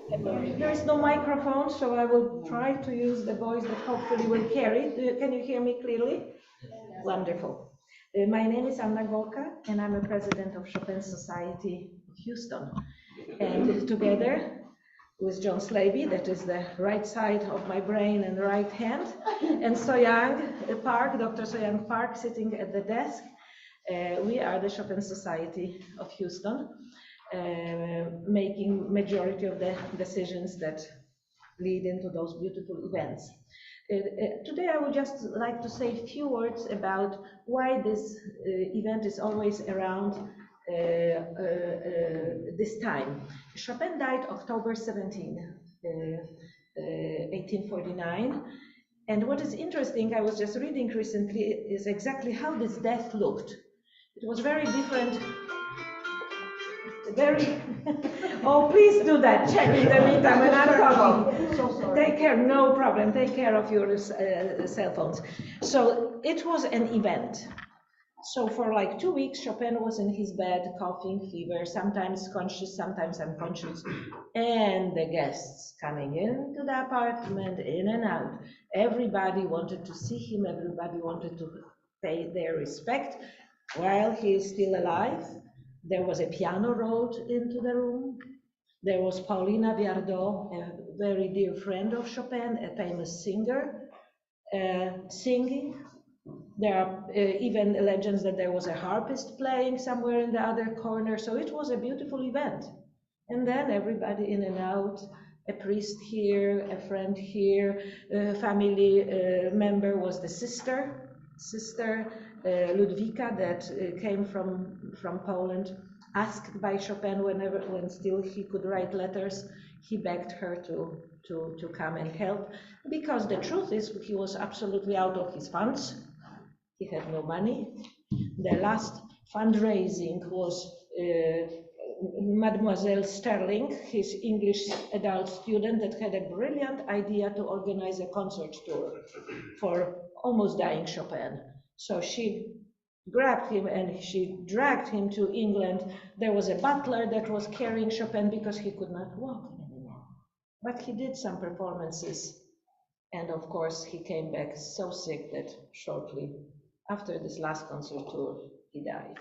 There is no microphone, so I will try to use the voice that hopefully will carry. Can you hear me clearly? Wonderful. My name is Anna Jastrzebska, and I'm a president of Chopin Society of Houston. And together with John Slaby, that is the right side of my brain and right hand, and Soyoung Park, Dr. Soyoung Park, sitting at the desk, we are the Chopin Society of Houston, making majority of the decisions that lead into those beautiful events. Today I would just like to say a few words about why this event is always around this time. Chopin died October 17, 1849. And what is interesting, I was just reading recently, is exactly how this death looked. It was very different. Oh, please do that. Check in the meantime when I'm talking. So sorry. Take care, no problem. Take care of your cell phones. So it was an event. So for like 2 weeks, Chopin was in his bed, coughing, fever, sometimes conscious, sometimes unconscious. And the guests coming into the apartment, in and out. Everybody wanted to see him. Everybody wanted to pay their respect while he is still alive. There was a piano rolled into the room. There was Paulina Viardot, a very dear friend of Chopin, a famous singer, singing. There are even legends that there was a harpist playing somewhere in the other corner. So it was a beautiful event. And then everybody in and out, a priest here, a friend here, a family member was the sister Ludwika that came from Poland, asked by Chopin when still he could write letters. He begged her to come and help, because the truth is he was absolutely out of his funds. He had no money. The last fundraising was Mademoiselle Sterling, his English adult student, that had a brilliant idea to organize a concert tour for almost dying Chopin. So she grabbed him and she dragged him to England. There was a butler that was carrying Chopin because he could not walk anymore. But he did some performances. And of course, he came back so sick that shortly after this last concert tour, he died.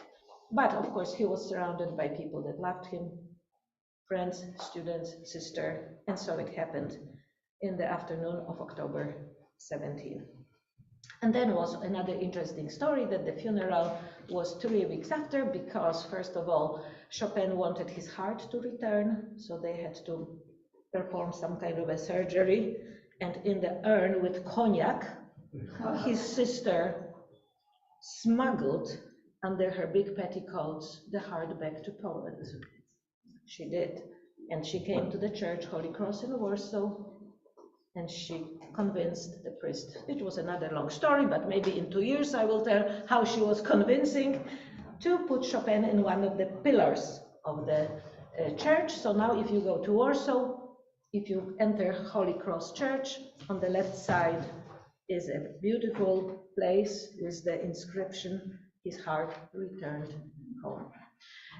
But of course, he was surrounded by people that loved him, friends, students, sister, and so it happened in the afternoon of October 17. And then was another interesting story that the funeral was 3 weeks after, because first of all, Chopin wanted his heart to return, so they had to perform some kind of a surgery. And in the urn with cognac, his sister smuggled under her big petticoats the heart back to Poland. She did. And she came to the church, Holy Cross in Warsaw, and she convinced the priest. It was another long story, but maybe in 2 years I will tell how she was convincing to put Chopin in one of the pillars of the church. So now if you go to Warsaw, if you enter Holy Cross Church, on the left side is a beautiful place with the inscription, his heart returned home.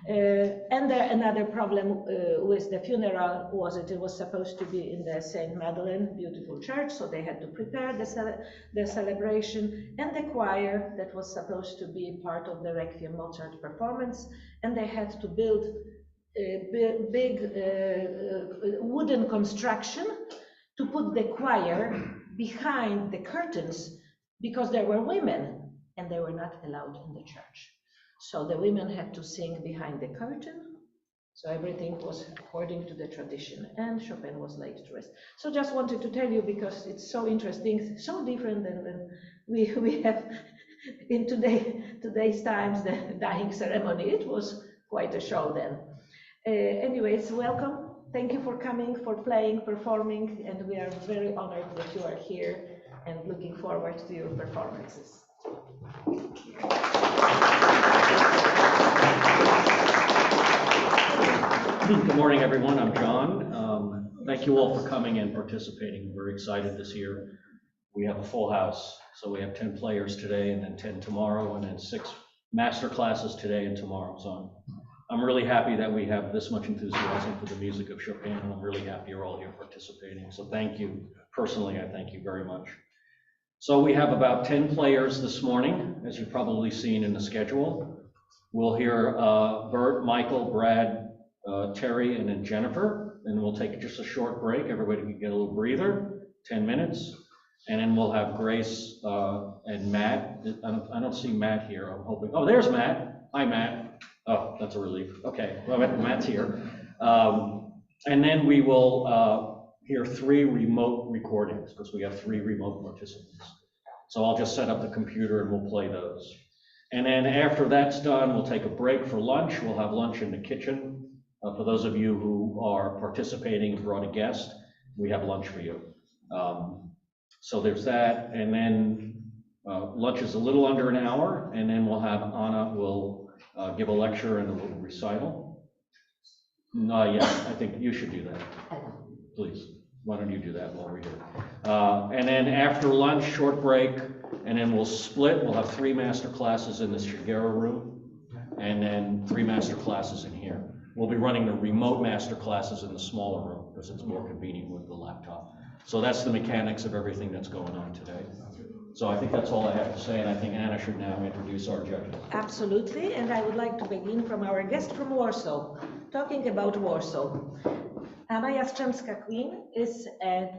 And another problem with the funeral was that it was supposed to be in the St. Madeleine beautiful church, so they had to prepare the celebration, and the choir that was supposed to be part of the Requiem Mozart performance, and they had to build a big wooden construction to put the choir behind the curtains, because there were women and they were not allowed in the church. So the women had to sing behind the curtain. So everything was according to the tradition, and Chopin was laid to rest. So just wanted to tell you, because it's so interesting, so different than we have in today's times, the dying ceremony. It was quite a show then. Anyways, welcome. Thank you for coming, for playing, performing, and we are very honored that you are here and looking forward to your performances. Good morning, everyone. I'm John. Thank you all for coming and participating. We're excited this year. We have a full house, so we have 10 players today, and then 10 tomorrow, and then 6 master classes today and tomorrow. So I'm I'm really happy that we have this much enthusiasm for the music of Chopin, and I'm really happy you're all here participating. So thank you. Personally, I thank you very much. So we have about 10 players this morning, as you've probably seen in the schedule. We'll hear Bert, Michael, Brad, Terry, and then Jennifer. And we'll take just a short break. Everybody can get a little breather, 10 minutes. And then we'll have Grace and Matt. I don't see Matt here. I'm hoping. Oh, there's Matt. Hi, Matt. Oh, that's a relief. Okay, well, Matt's here. And then we will hear 3 remote recordings because we have 3 remote participants. So I'll just set up the computer and we'll play those. And then after that's done, we'll take a break for lunch. We'll have lunch in the kitchen. For those of you who are participating and brought a guest, we have lunch for you. So there's that. And then lunch is a little under an hour. And then we'll have Anna will give a lecture and a little recital. Yes, I think you should do that. Please, why don't you do that while we're here? And then after lunch, short break, and then we'll split. We'll have 3 master classes in the Shigeru room, and then 3 master classes in here. We'll be running the remote master classes in the smaller room because it's more convenient with the laptop. So that's the mechanics of everything that's going on today. So I think that's all I have to say, and I think Anna should now introduce our judges. Absolutely, and I would like to begin from our guest from Warsaw, talking about Warsaw. Anna Jastrzebska-Quinn is a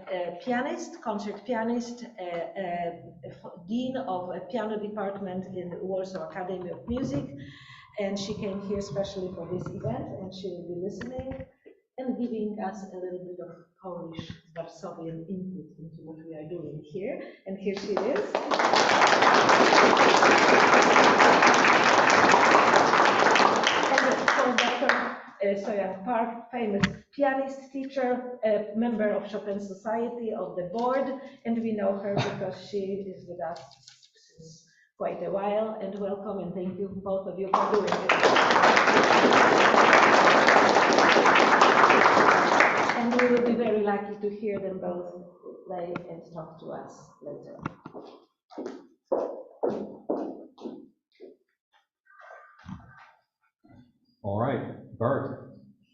pianist, concert pianist, dean of a piano department in the Warsaw Academy of Music, and she came here especially for this event, and she will be listening and giving us a little bit of Polish Warsawian input into what we are doing here. And here she is. And Dr. Sojan Park, famous pianist, teacher, a member of Chopin Society, of the board, and we know her because she is with us since quite a while. And welcome, and thank you both of you for doing it. And we will be very lucky to hear them both play and talk to us later. All right, Bert,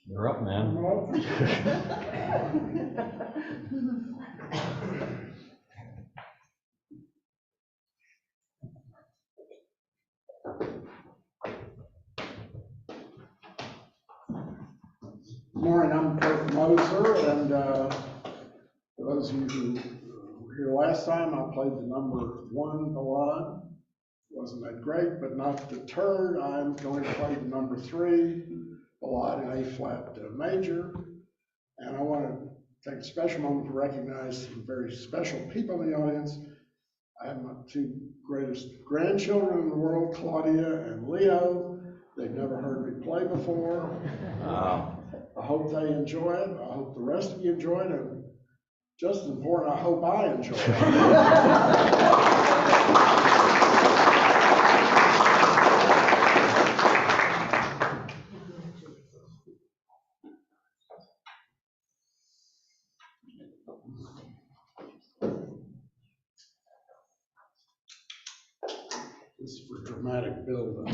you're up, man. Good morning, I'm Bert Moser, and for those of you who were here last time, I played the number 1 ballade. Wasn't that great, but not deterred. I'm going to play the number 3 ballade in A-flat major, and I want to take a special moment to recognize some very special people in the audience. I have my 2 greatest grandchildren in the world, Claudia and Leo. They've never heard me play before. I hope they enjoy it. I hope the rest of you enjoy it. And just as important, I hope I enjoy it. This is for dramatic build-up.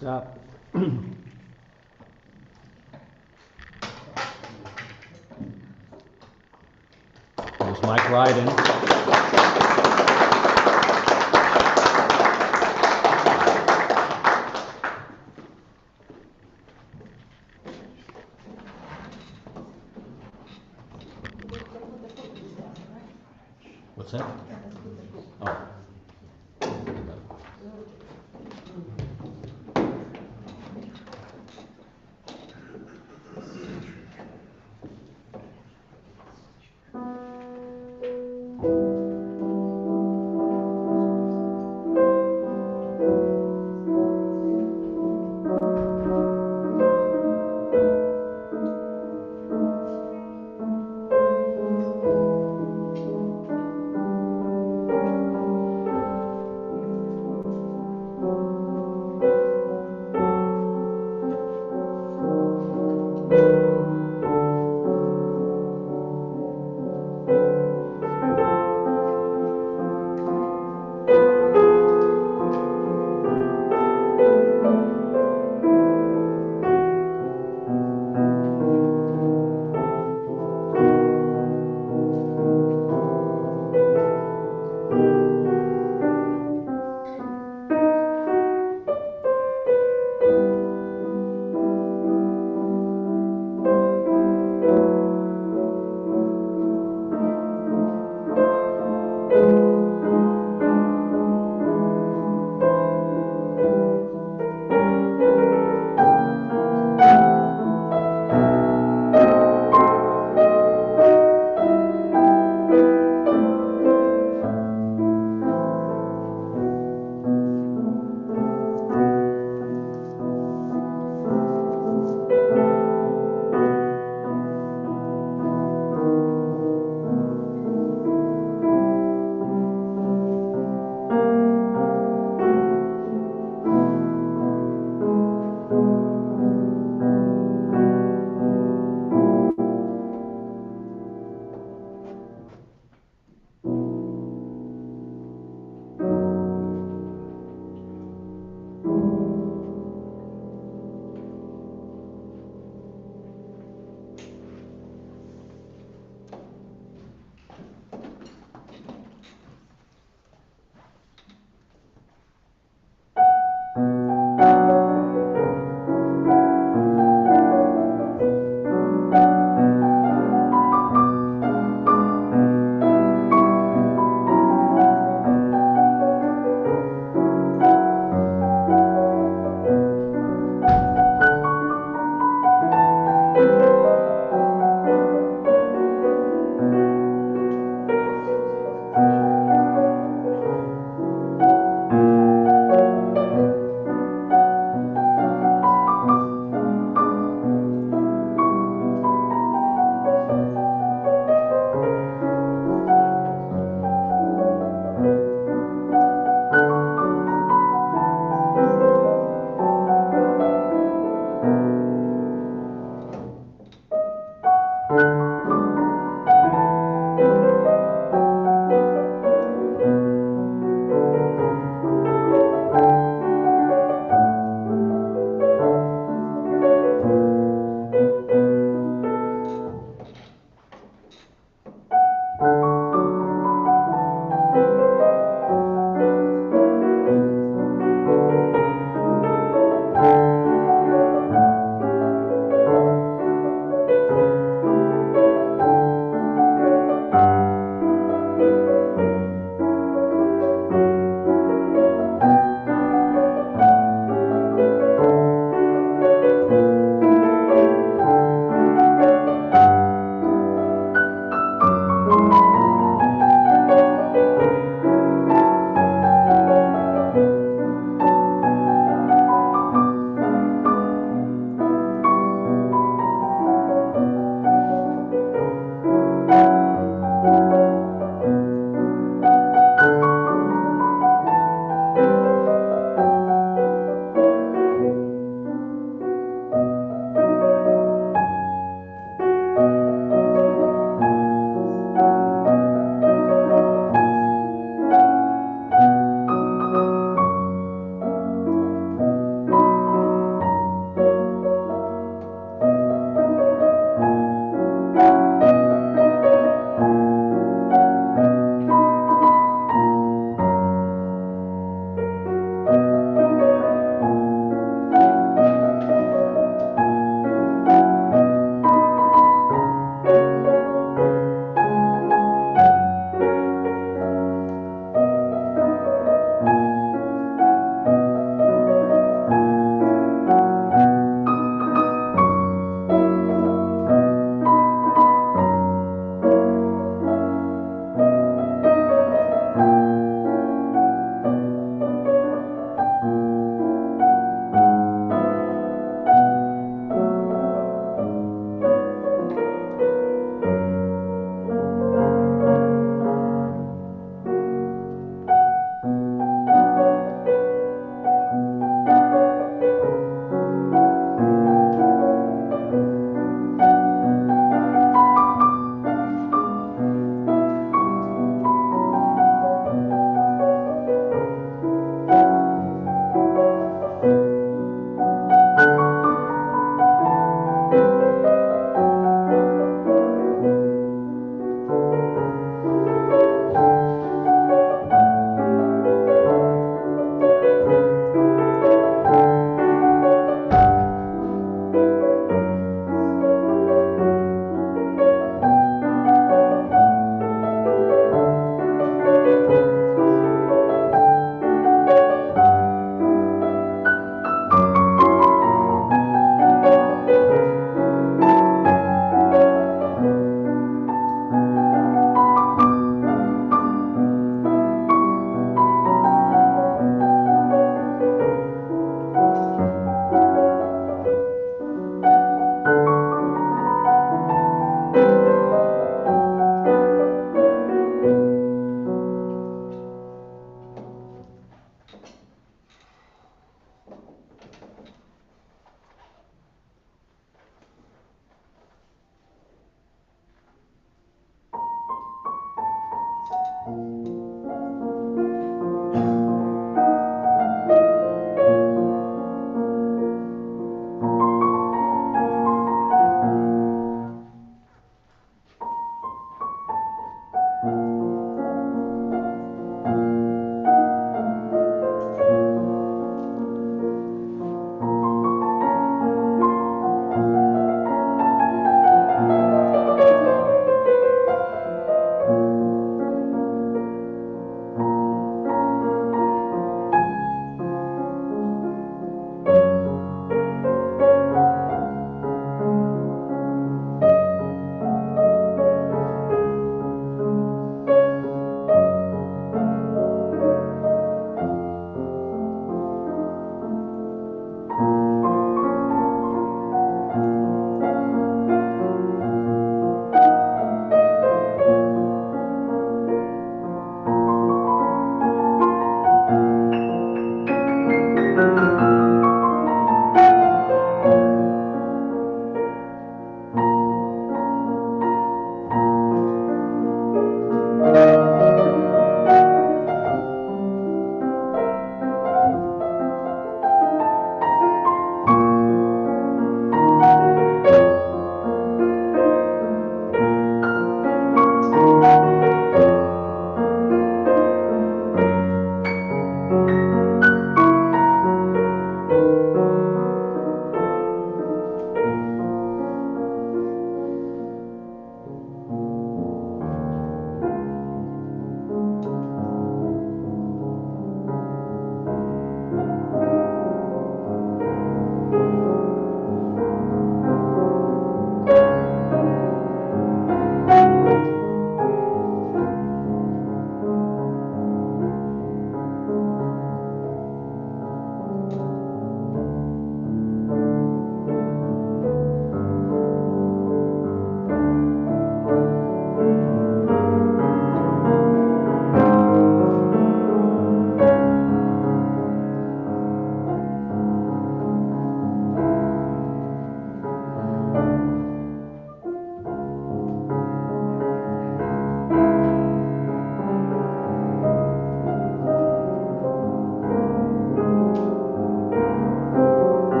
Stop. There's Mike Ryden. What's that? Oh.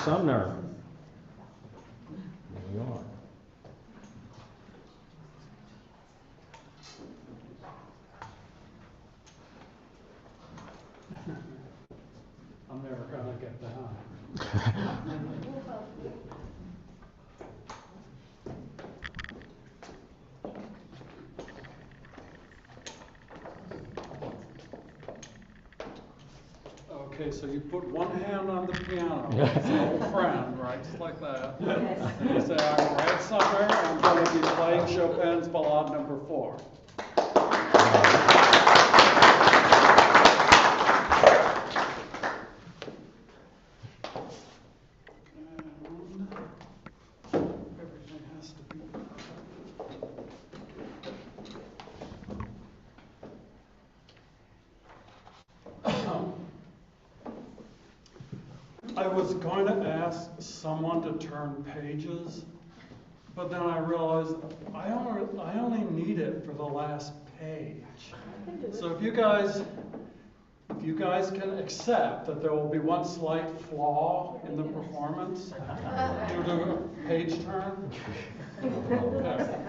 Sumner. New York. I'm never gonna get down. Okay, so you put one hand on the piano, it's an old friend, right, just like that. You say, I'm Brad Sumner, I'm going to be playing Chopin's Ballade Number 4. And everything has to be I was going to ask someone to turn pages, but then I realized I only need it for the last page. So if you guys can accept that there will be one slight flaw in the performance due to a page turn. Okay.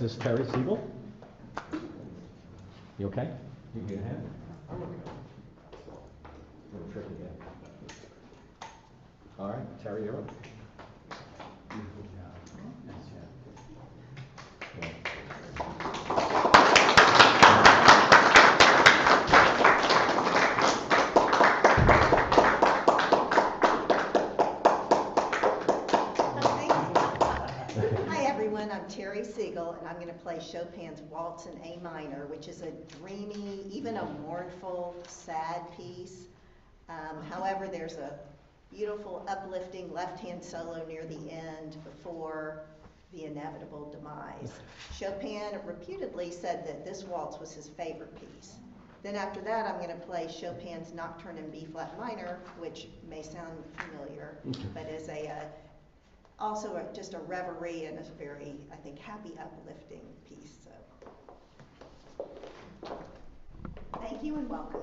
Next is Terry Siegel. You okay? You get a hand? I'm okay. Little tricky there. All right, Terry, you're up. Hi everyone, I'm Terry Siegel, and I'm going to play Chopin's Waltz in A minor, which is a dreamy, even a mournful, sad piece. However, there's a beautiful, uplifting left-hand solo near the end before the inevitable demise. Chopin reputedly said that this waltz was his favorite piece. Then after that, I'm going to play Chopin's Nocturne in B-flat minor, which may sound familiar, but is also just a reverie and a very, I think, happy, uplifting piece. So, thank you and welcome.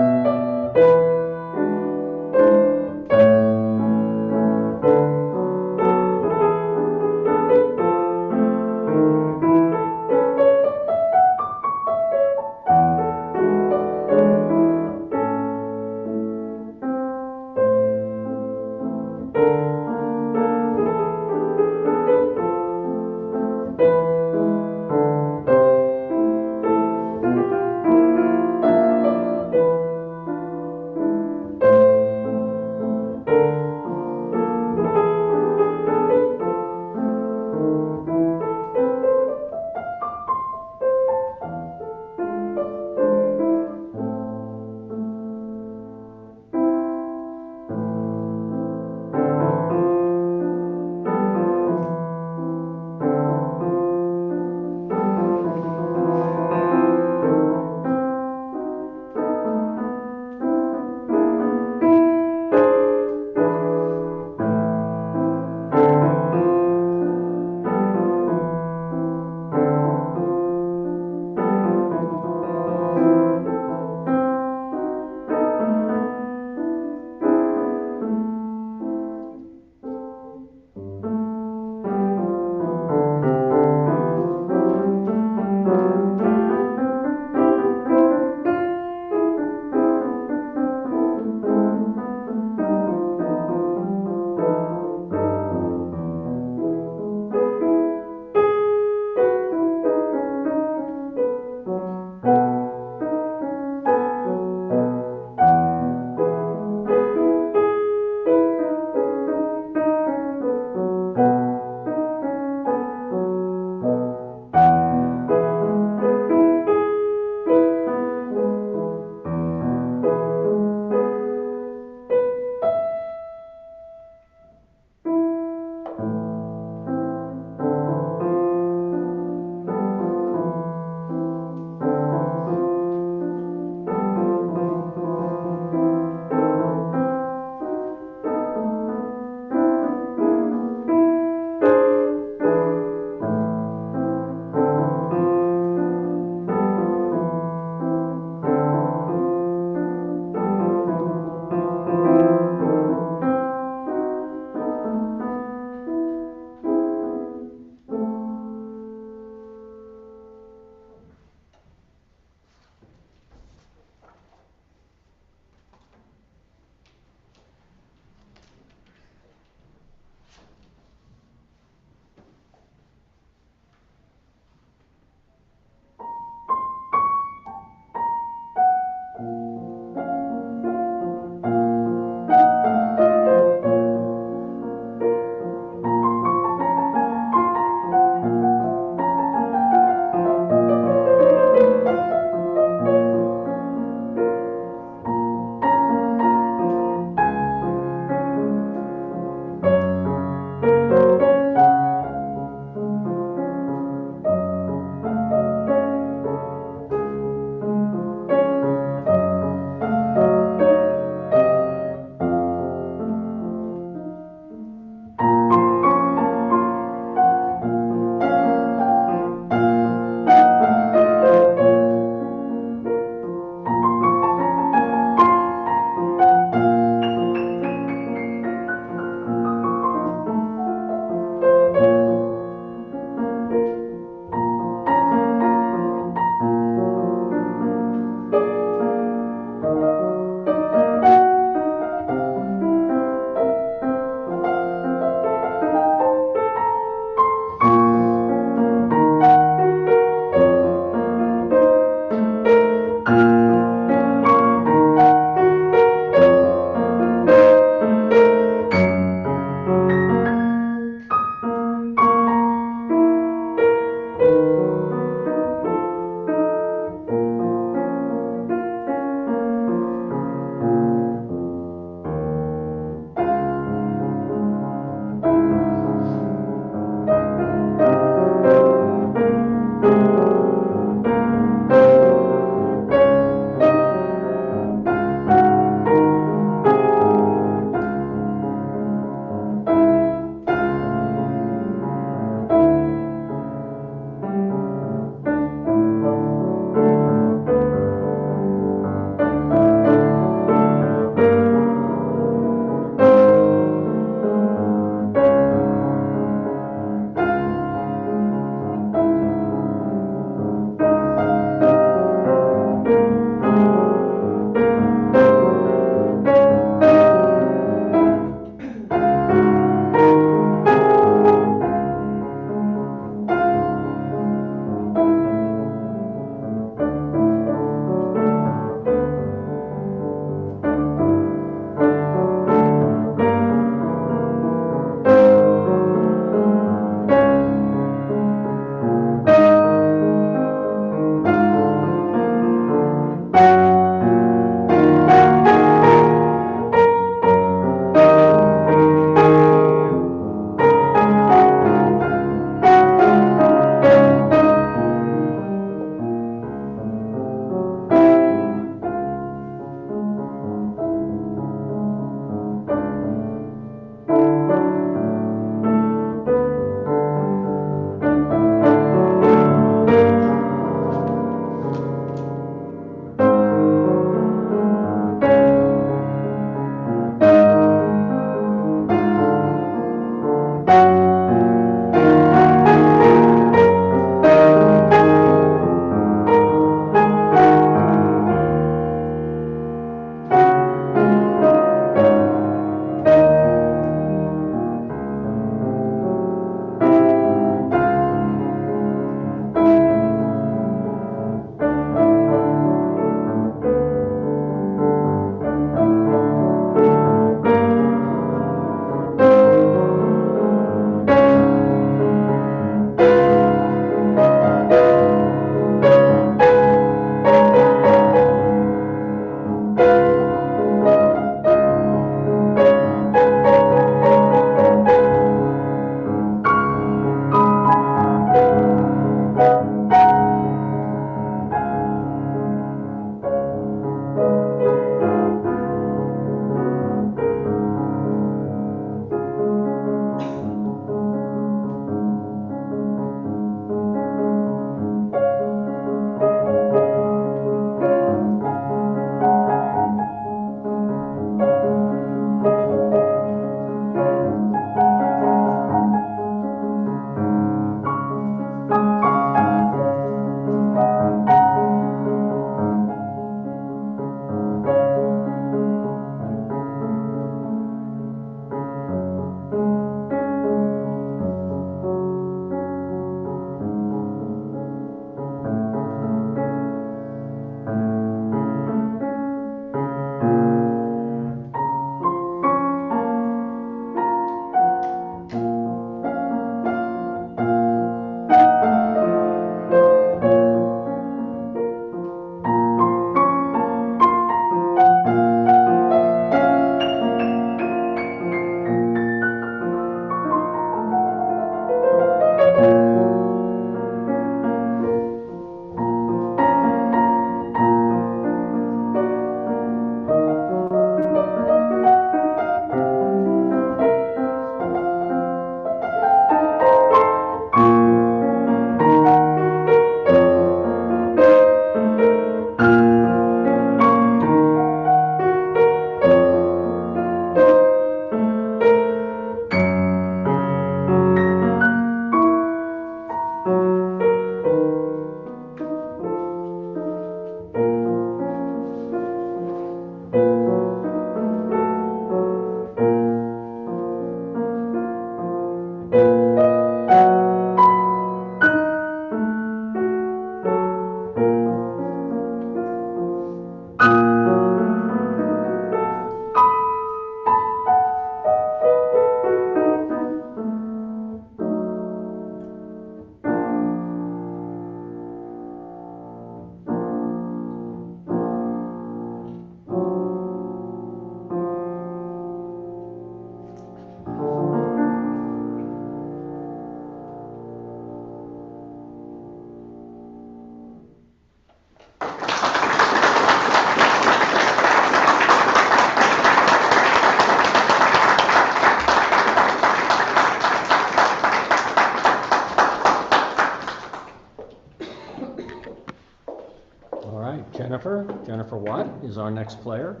Jennifer. Jennifer Watt is our next player.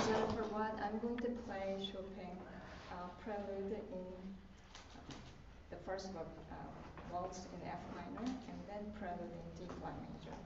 Jennifer Watt. I'm going to play Chopin Prelude in the first waltz in F minor, and then Prelude in D flat major.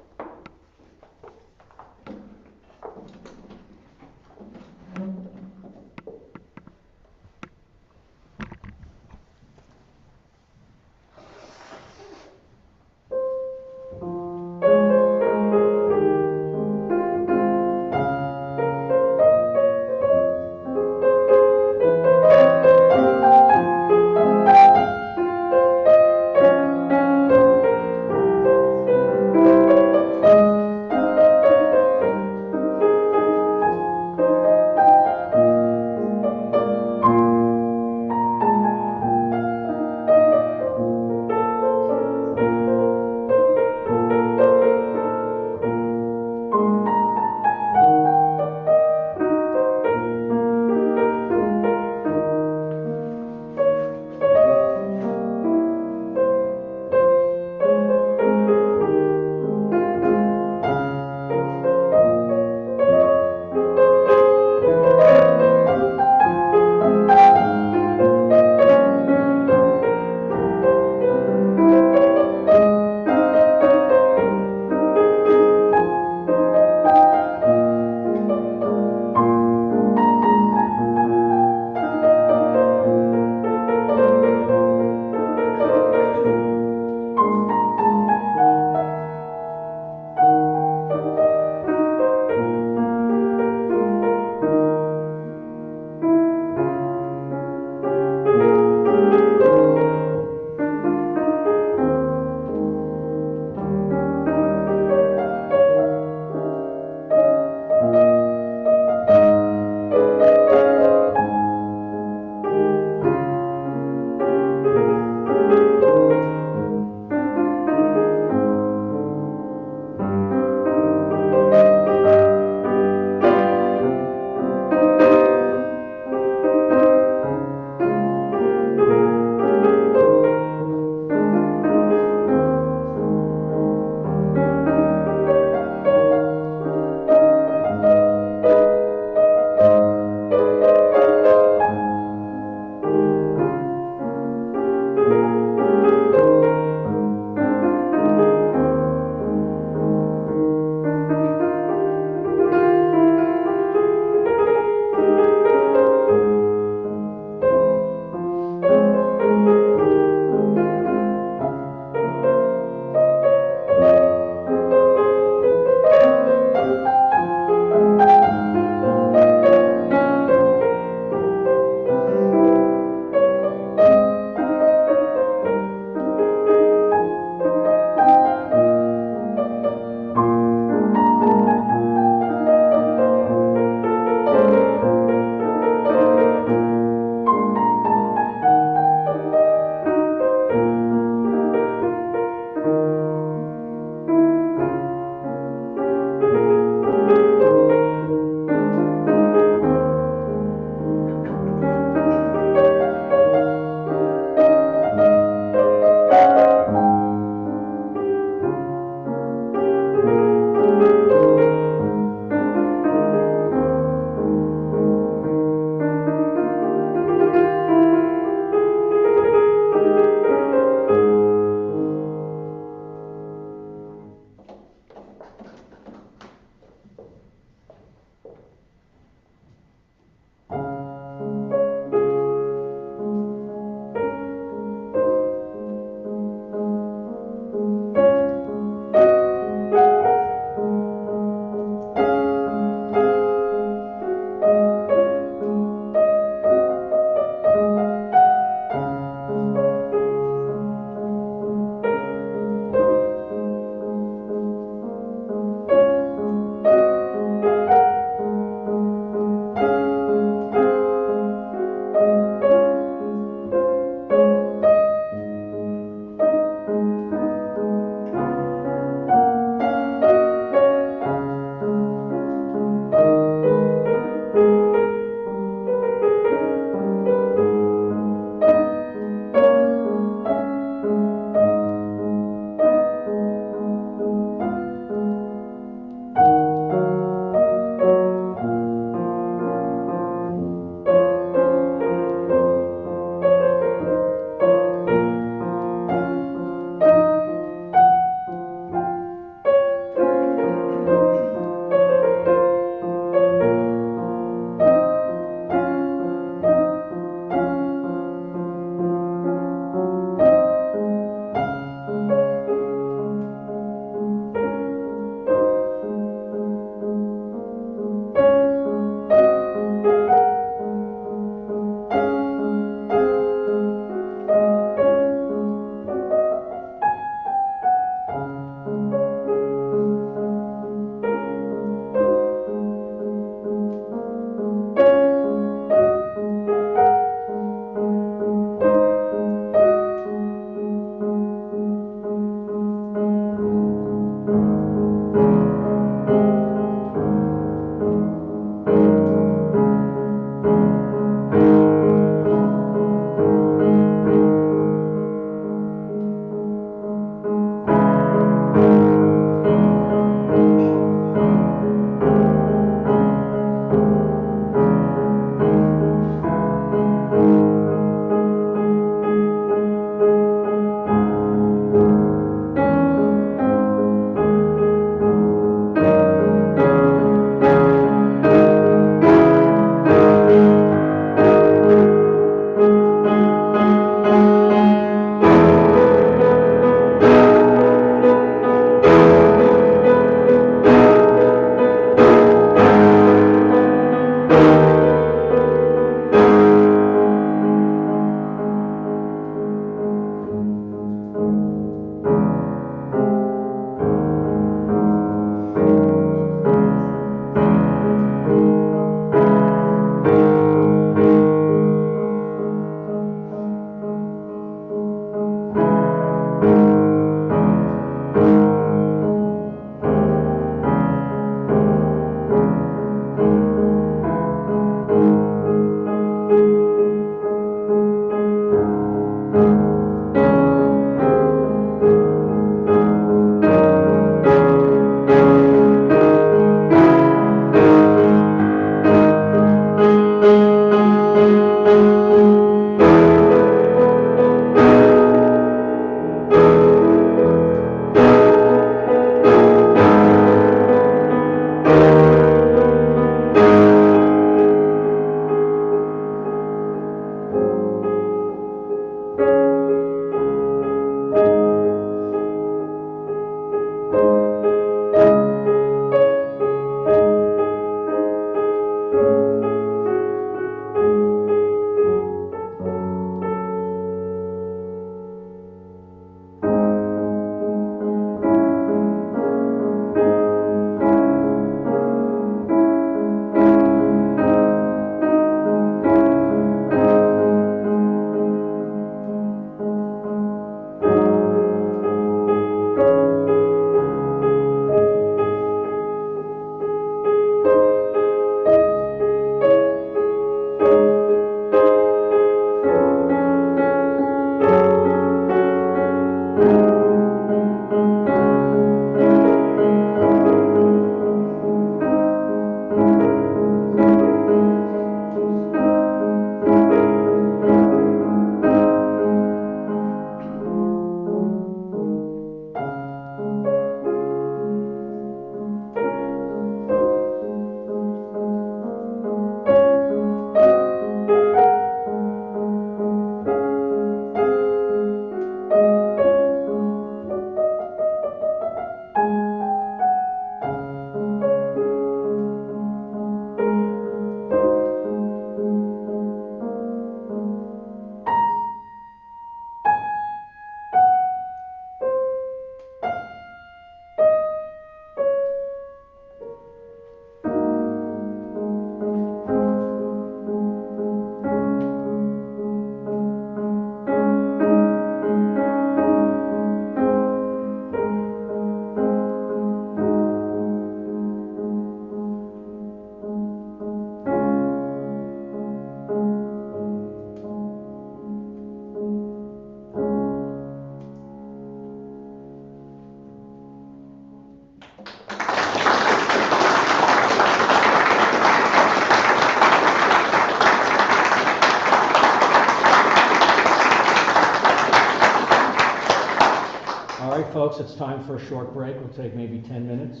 folks, it's time for a short break. We'll take maybe 10 minutes,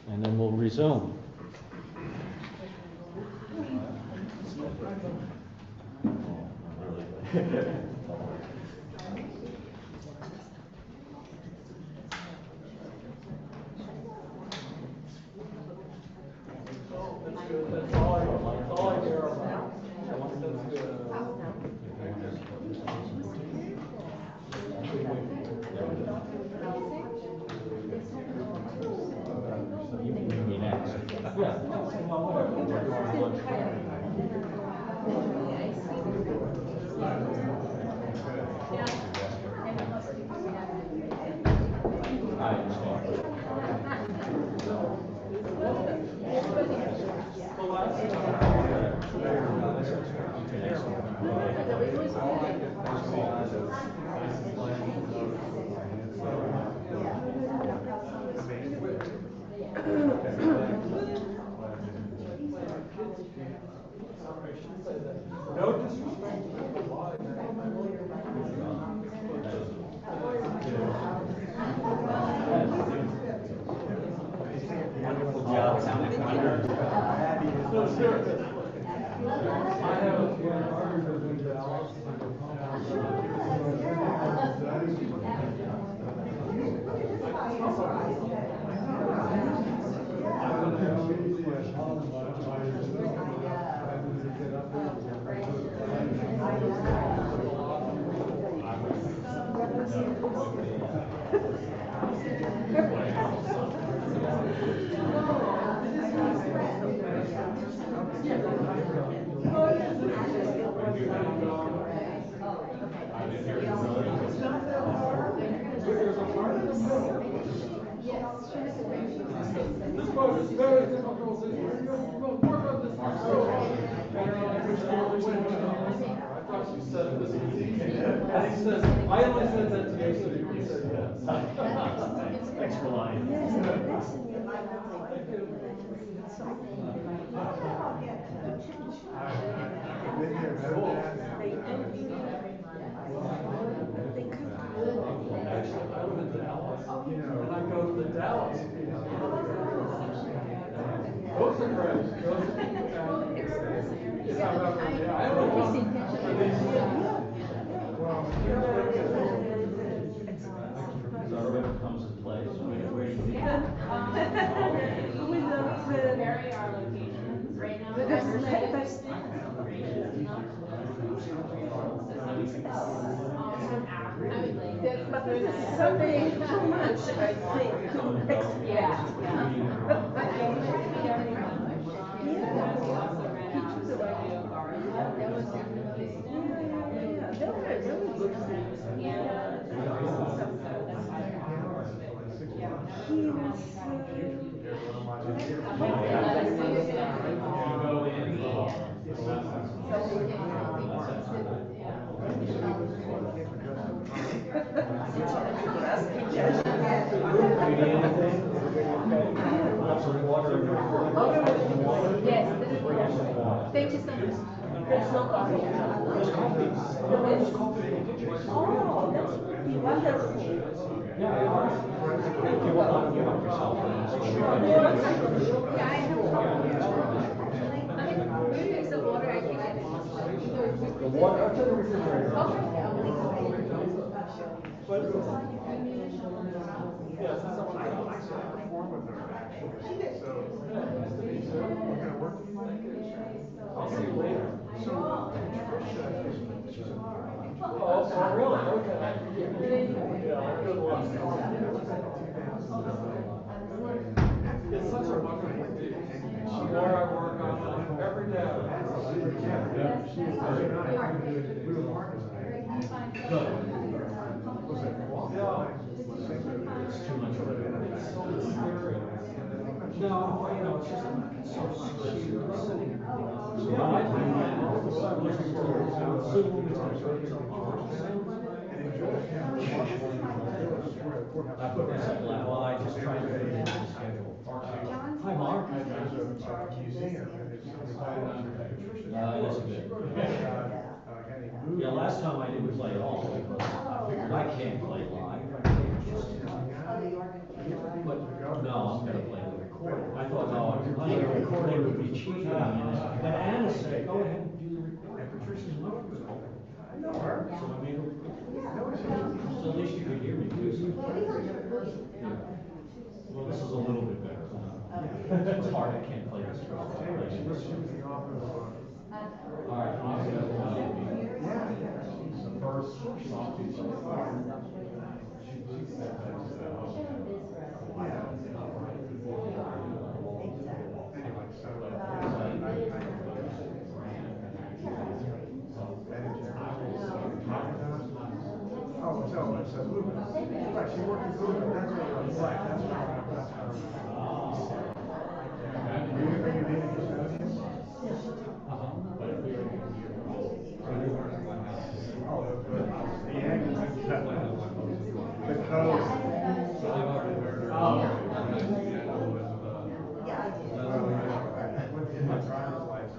and then we'll resume. That's all I care about. That's good. You next. Yeah. Well, whatever. We're going on lunch break. I understand. No disrespect to the law. Wonderful job, sounding wonderful. No, seriously. I have a few arguments in Dallas. This part is very difficult. We'll work on this. I thought she said this was easy. And he says, I only said that to you so you would say yes. Thanks for lying. Actually, I live in Dallas, and I go to the Dallas Piano. Those are great. I don't So a river comes to play. Vary our locations right now. But this is something too much, I think, to expect. Thank you so much. There's no coffee. Oh, that would be wonderful. Yeah, you are. If you want to give up yourself. Yeah, I have maybe it's the water I can get it. The water, up to the refrigerator. Yes, it's someone else. Perform with her, actually. So, nice to meet you. We're going to work with you. Thank you. I'll see you later. So, oh, really? Okay. Yeah, good luck. It's such a wonderful piece. There I work on it every day. It's too much of it. No, you know, it's just so sitting and everything else. I put myself like, well, I just tried to fit it into the schedule. Hi, Mark. There's a museum and it's Patricia. That's good. Yeah, last time I didn't play at all because I figured I can't play live. recording would be cheating. And Anna said, go ahead and do the recording. And Patricia's looking at it. I know her. So I mean, so at least you could hear me too. Well, this is a little bit better. It's hard, I can't play this. She was the author of the book. All right, I'm gonna. Yeah, she's the first song she's so far. She said that's, anyway, so, oh, so it's a movement. Right, she worked with movement, that's what it was. Right, that's what I remember, that's what I remember. Are you being a custodian? Oh, the Anglican the code. I put in my driver's license.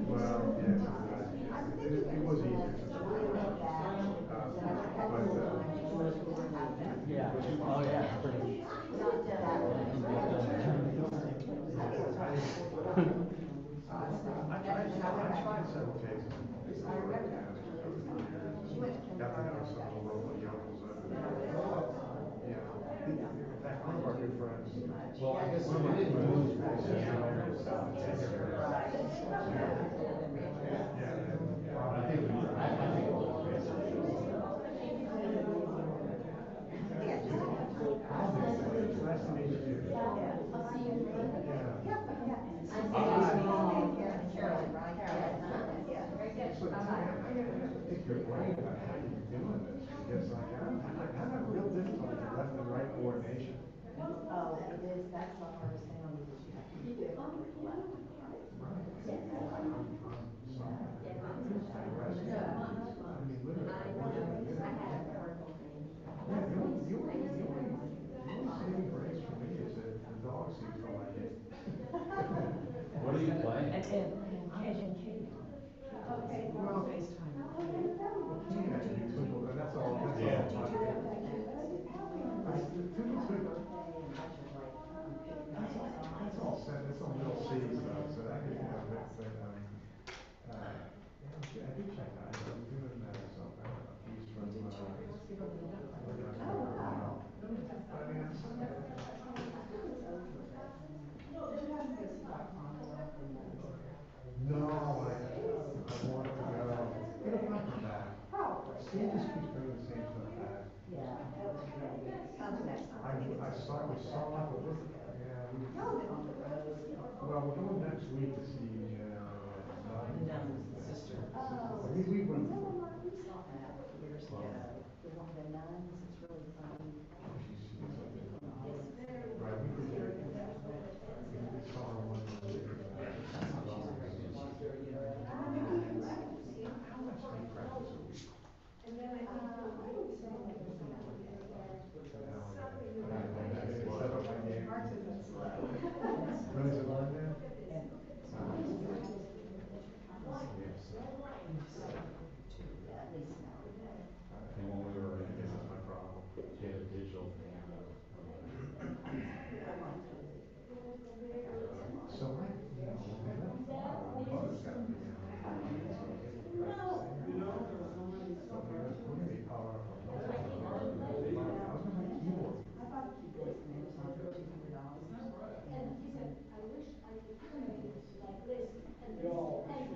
Well, yeah, it was easier. Yeah. Oh, yeah. Pretty. I tried several cases. Got to know some of the local yokels over there. Yeah. In fact, one of our good friends. Well, I guess One of we my didn't good lose friends. I think it was. Nice to meet you. I'll see you. Very good. So tell me, I have to pick your brain about how you're doing this, because like, I'm having a real difficulty with left and right coordination. Oh, it is, that's the hardest thing on because you have to keep it with left and right. Right. I'm sorry. I mean, literally, I wasn't a minute. I had a cardinal thing. Yeah, the only saving grace for me is that the dog seems to like it. What are you playing? And Katie. Okay. Well, FaceTime. yeah, you twinkle, and that's all, that's Yeah. all. Twinkle, twinkle. That's all set, that's all middle C stuff, so that could, yeah, I did check that, I was doing, something, a piece from, Oh, wow. I mean, it's, no, I wanted to go, it'll probably come back. Probably. Steve just keeps bringing the same stuff back. Yeah. Come next time. I saw, we saw, yeah, Y'all been on the road. well, we're going next week to see, Sister. we went, We saw that years ago. The nuns, it's really funny. right, we saw her one. How much do you practice a week? And then I think I would say like a Saturday. Step up my game. Mark's isn't slow. When is it on now? Yeah, at least an hour a day. And when we were, I guess that's my problem. did a digital thing. So I, when we left Florida, my mother's got me down. But we're gonna be Colorado for a month. I was gonna buy a keyboard. I bought a keyboard from Amazon for $200. And he said, I wish I could play like this. And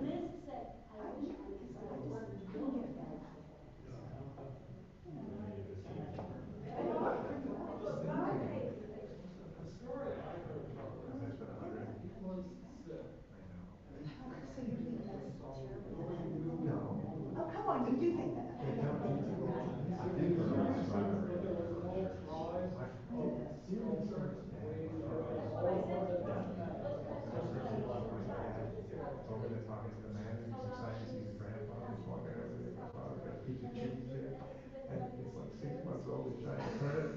Liz said, I wish I could play this. I spent $100. I know. So you think that's terrible? No. Oh, come on, you do think that. I think they're really smart. My feelings are over there talking to the manager, he's excited to see his grandfather, he's walking over there, my father's got a piece of cheese there, and it's like 6 months old, he's trying to turn it,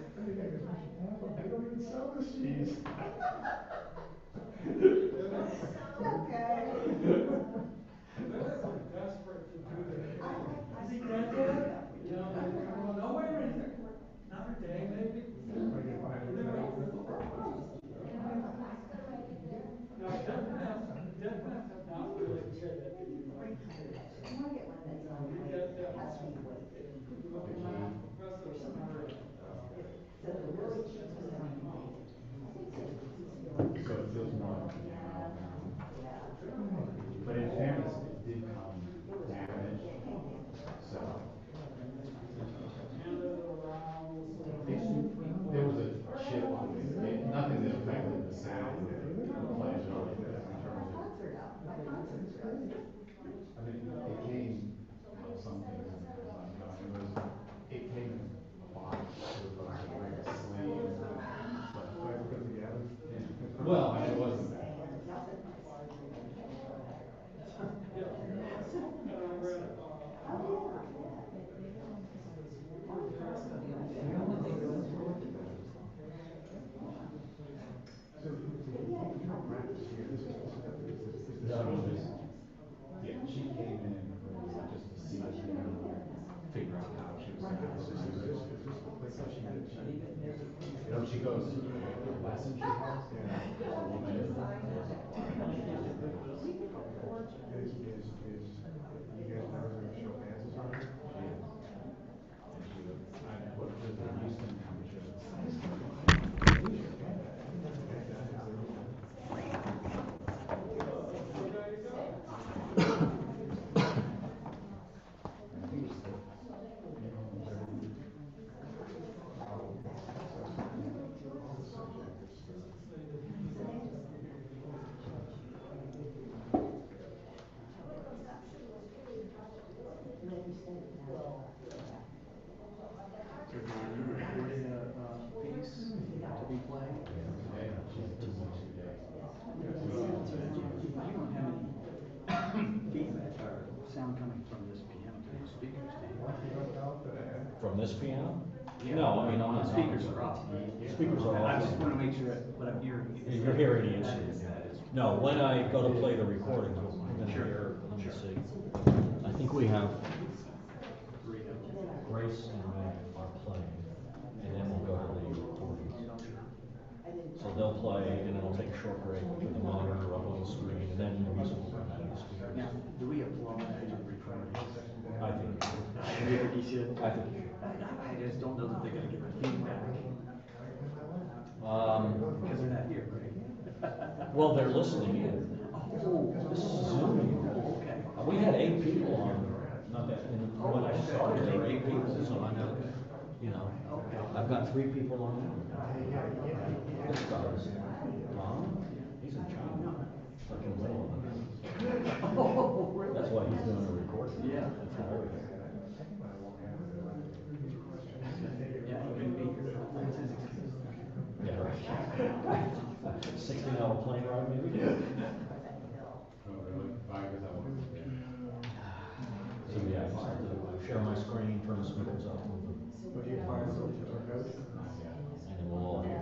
Well, it wasn't. So you don't practice here, this is the No, school. yeah, she came in just to see the piano, figure out how she was gonna Is this the place that she You know, she goes, the lesson she has, there's a woman. Is you guys know where Chopin's is on here? And she goes, I looked at the Houston competitions. So John, you recorded a piece to be played? Okay, she's 2 days. You don't have any feedback or sound coming from this piano through the speakers, do you? From this piano? Yeah. No, I mean, I'm The not. speakers are off. Speakers are I off. just want to make sure what I'm hearing. is- You're hearing the instrument. That is. No, when I go to play the recording, I'm gonna Sure. hear, let me see. I think we have Grace and Meg are playing, and then we'll go to the recording. So they'll play, and then we'll take a short break with the monitor up on the screen, and then the music will come out of the speakers. Now, do we applaud to the recording? I think, You should. I think. I just don't know that they're gonna get the feedback, because they're not here, right? Well, they're listening in. Oh, This is Zoom. oh, okay. We had 8 people on, not that, when I started, there were 8 people, so I know, you know, I've got 3 people on now. This guy's, Tom, he's in China, like in the middle of it. Oh, really? That's why he's doing a recording. Yeah. That's hilarious. Yeah, he couldn't be here. That's his excuse. Yeah, right. 16-hour plane ride, maybe? Oh, really? I guess I wasn't. So, yeah, I just have to share my screen, turn the speakers up, move them. And then we'll all hear it.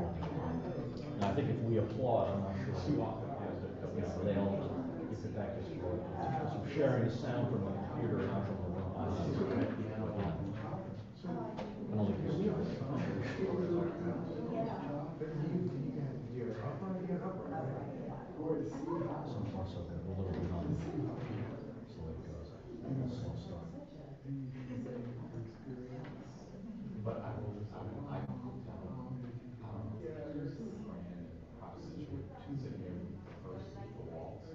And I think if we applaud, I'm not sure what, you know, they'll, if the back is for, because we're sharing the sound from the computer and not from the room. Can only do so far so good. We're a little bit on. That's the way it goes. A little slow start. But I will tell, since we're sitting here first, the waltz,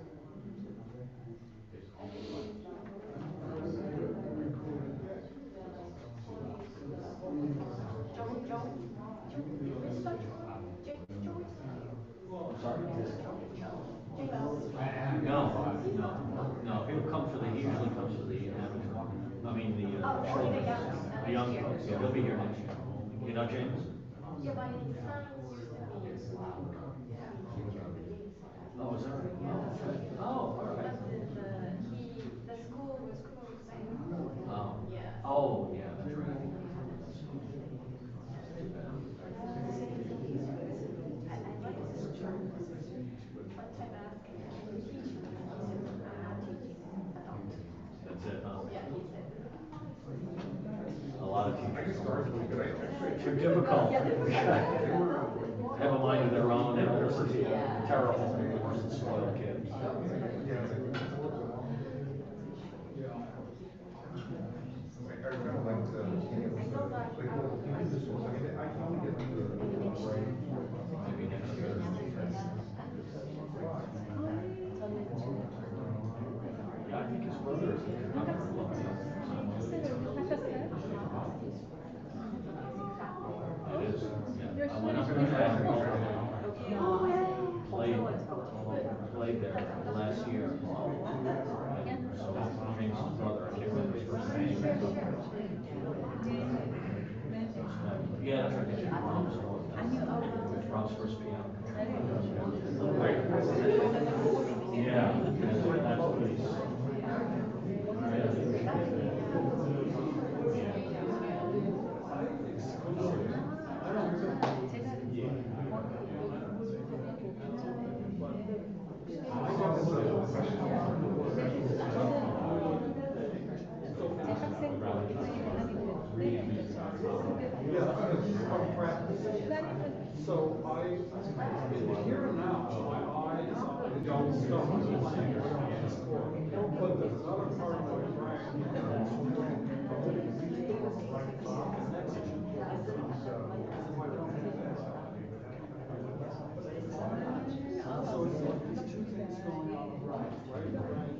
it's almost like. Sorry? No, he'll come for the, he usually comes for the amateur. I mean, the children, the young folks, yeah, he'll be here next year. You know James? Yeah, my son used to be. Oh, is that right? Oh, all right. The school was closed. Oh. Yeah. Oh, yeah, that's right. I like this chart. One time I asked him, can you teach me? He said, I'm not teaching adults. That's it, huh? Yeah, he said. A lot of teachers are too difficult. Have a mind of their own, and they're terrible, worse than spoiled kids. Maybe next year. Yeah, I think his brother is the conductor. It is, yeah. I went up there and played there last So here and now, my eyes don't stop playing this chord. But there's another part of my brain. So it's like these two things going on at once, right? The brain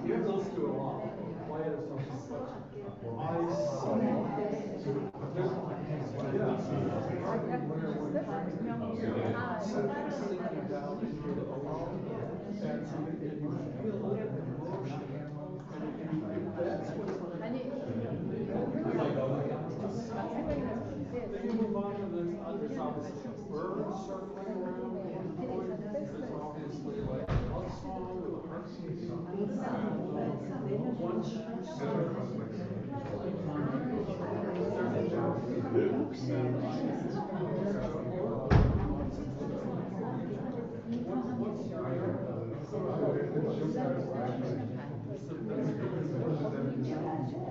You have to listen to it a lot. Play it or something. I see. Sinking down into it alone, and you feel the emotion, and that's what's then you move on to this, there's obviously a bird circling around one point, there's obviously like a love song with a heartbeat, and once you start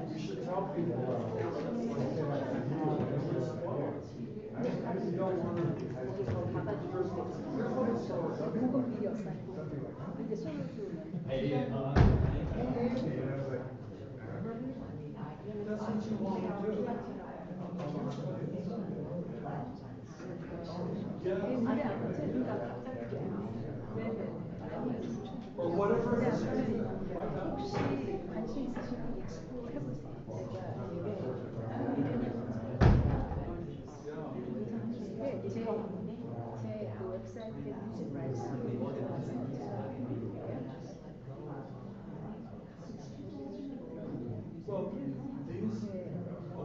you should tell people you don't want to here's what it's for. That's what you want to do. Yeah. Or whatever it is. Well, these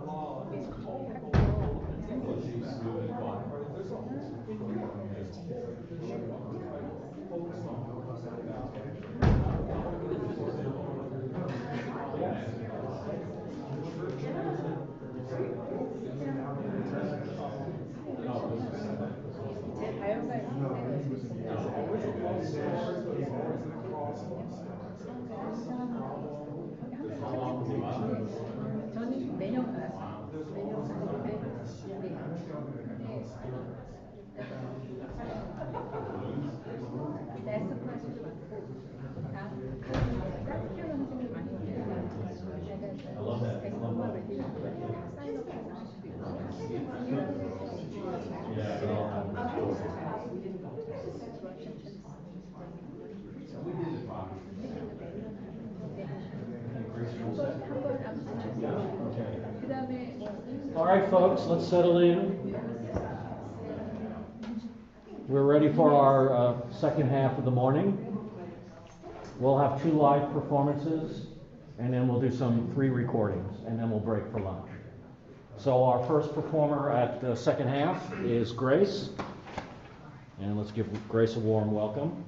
law, it's called the law. English is good. Right? There's a whole folk song 저는 매년 가요. 댄스 클래스도 많고 다 피아노 선생님이 많이 오는데 제가 음악 레디를 사인업해서 할 수도 있고 All right, folks, let's settle in. We're ready for our second half of the morning. We'll have 2 live performances, and then we'll do some 3 recordings, and then we'll break for lunch. So our first performer at the second half is Grace, and let's give Grace a warm welcome.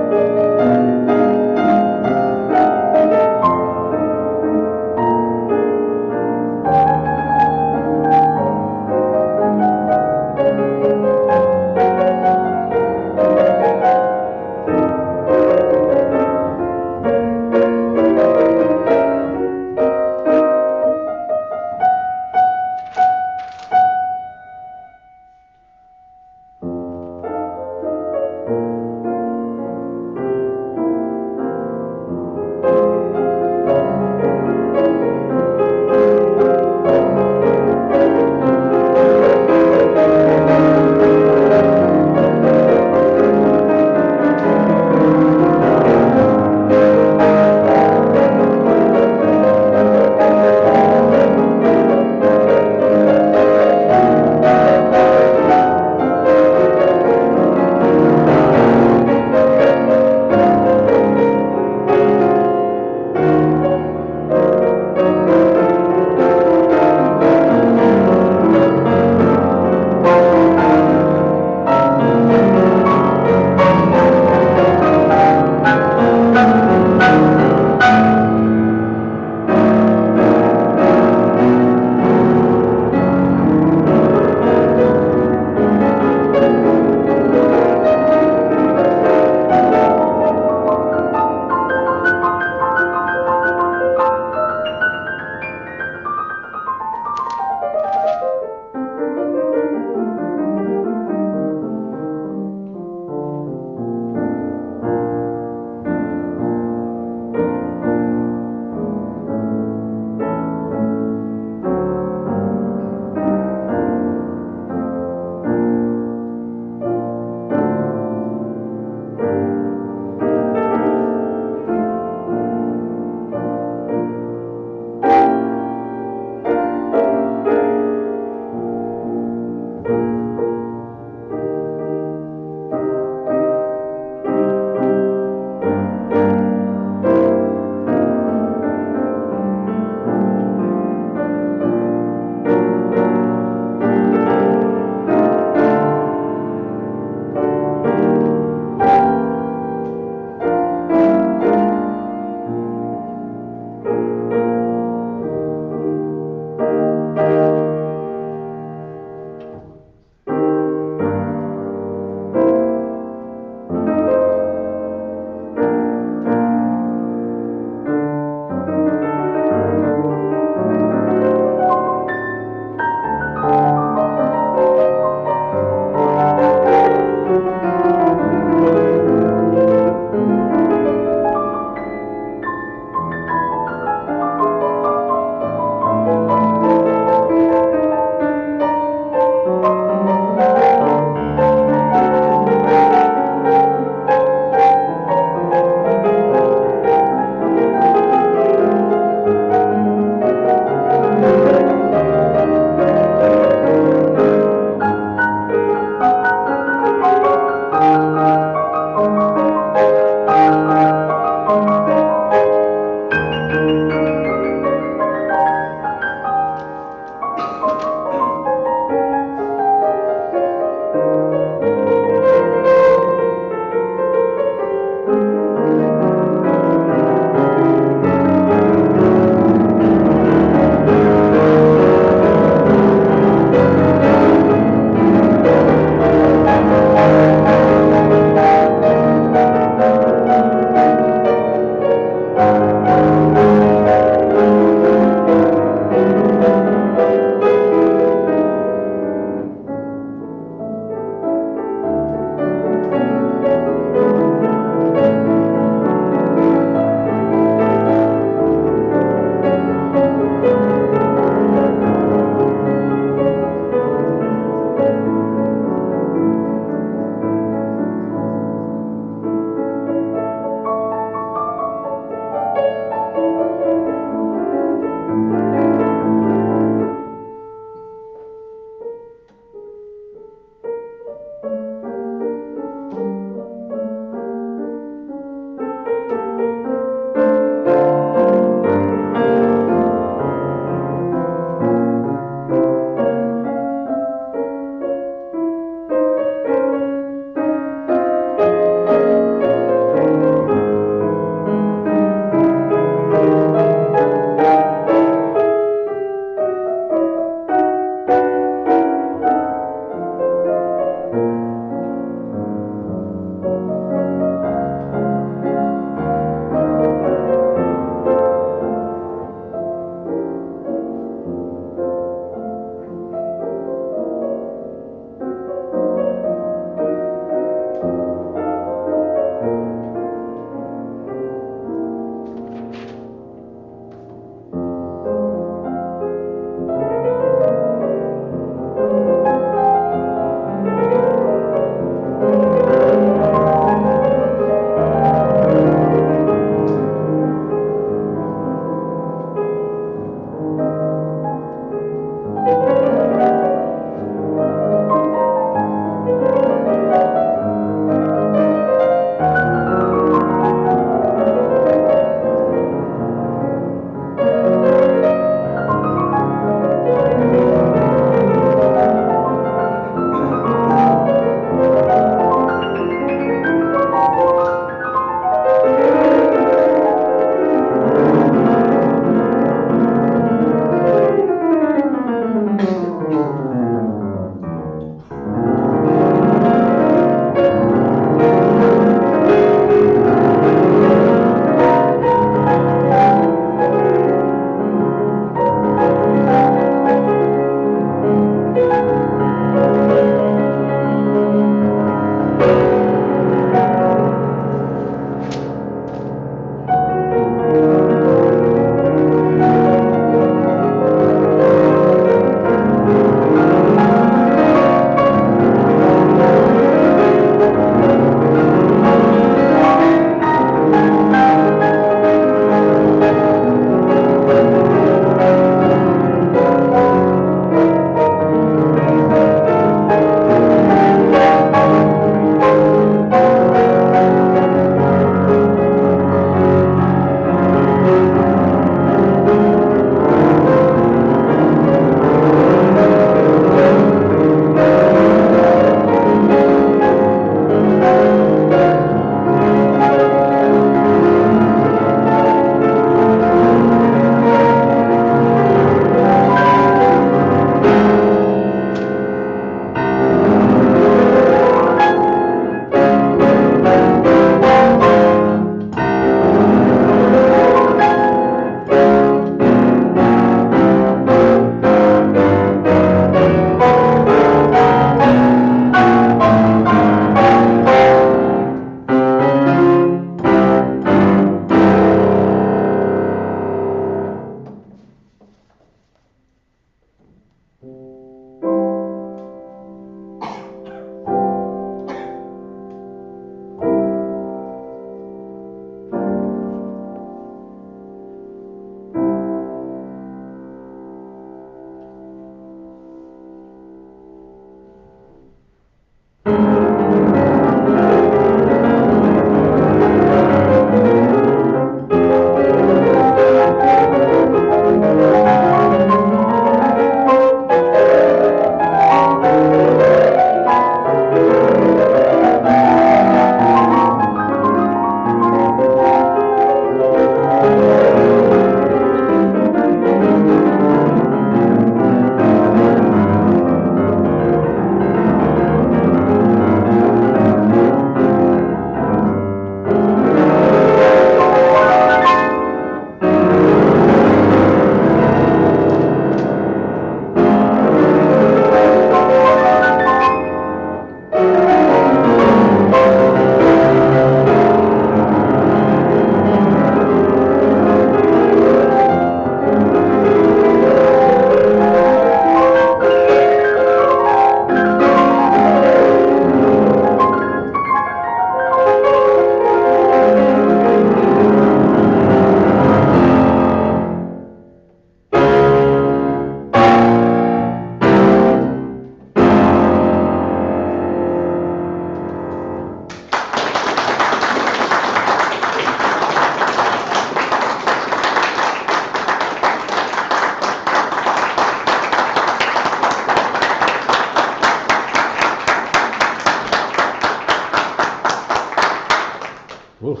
Oof.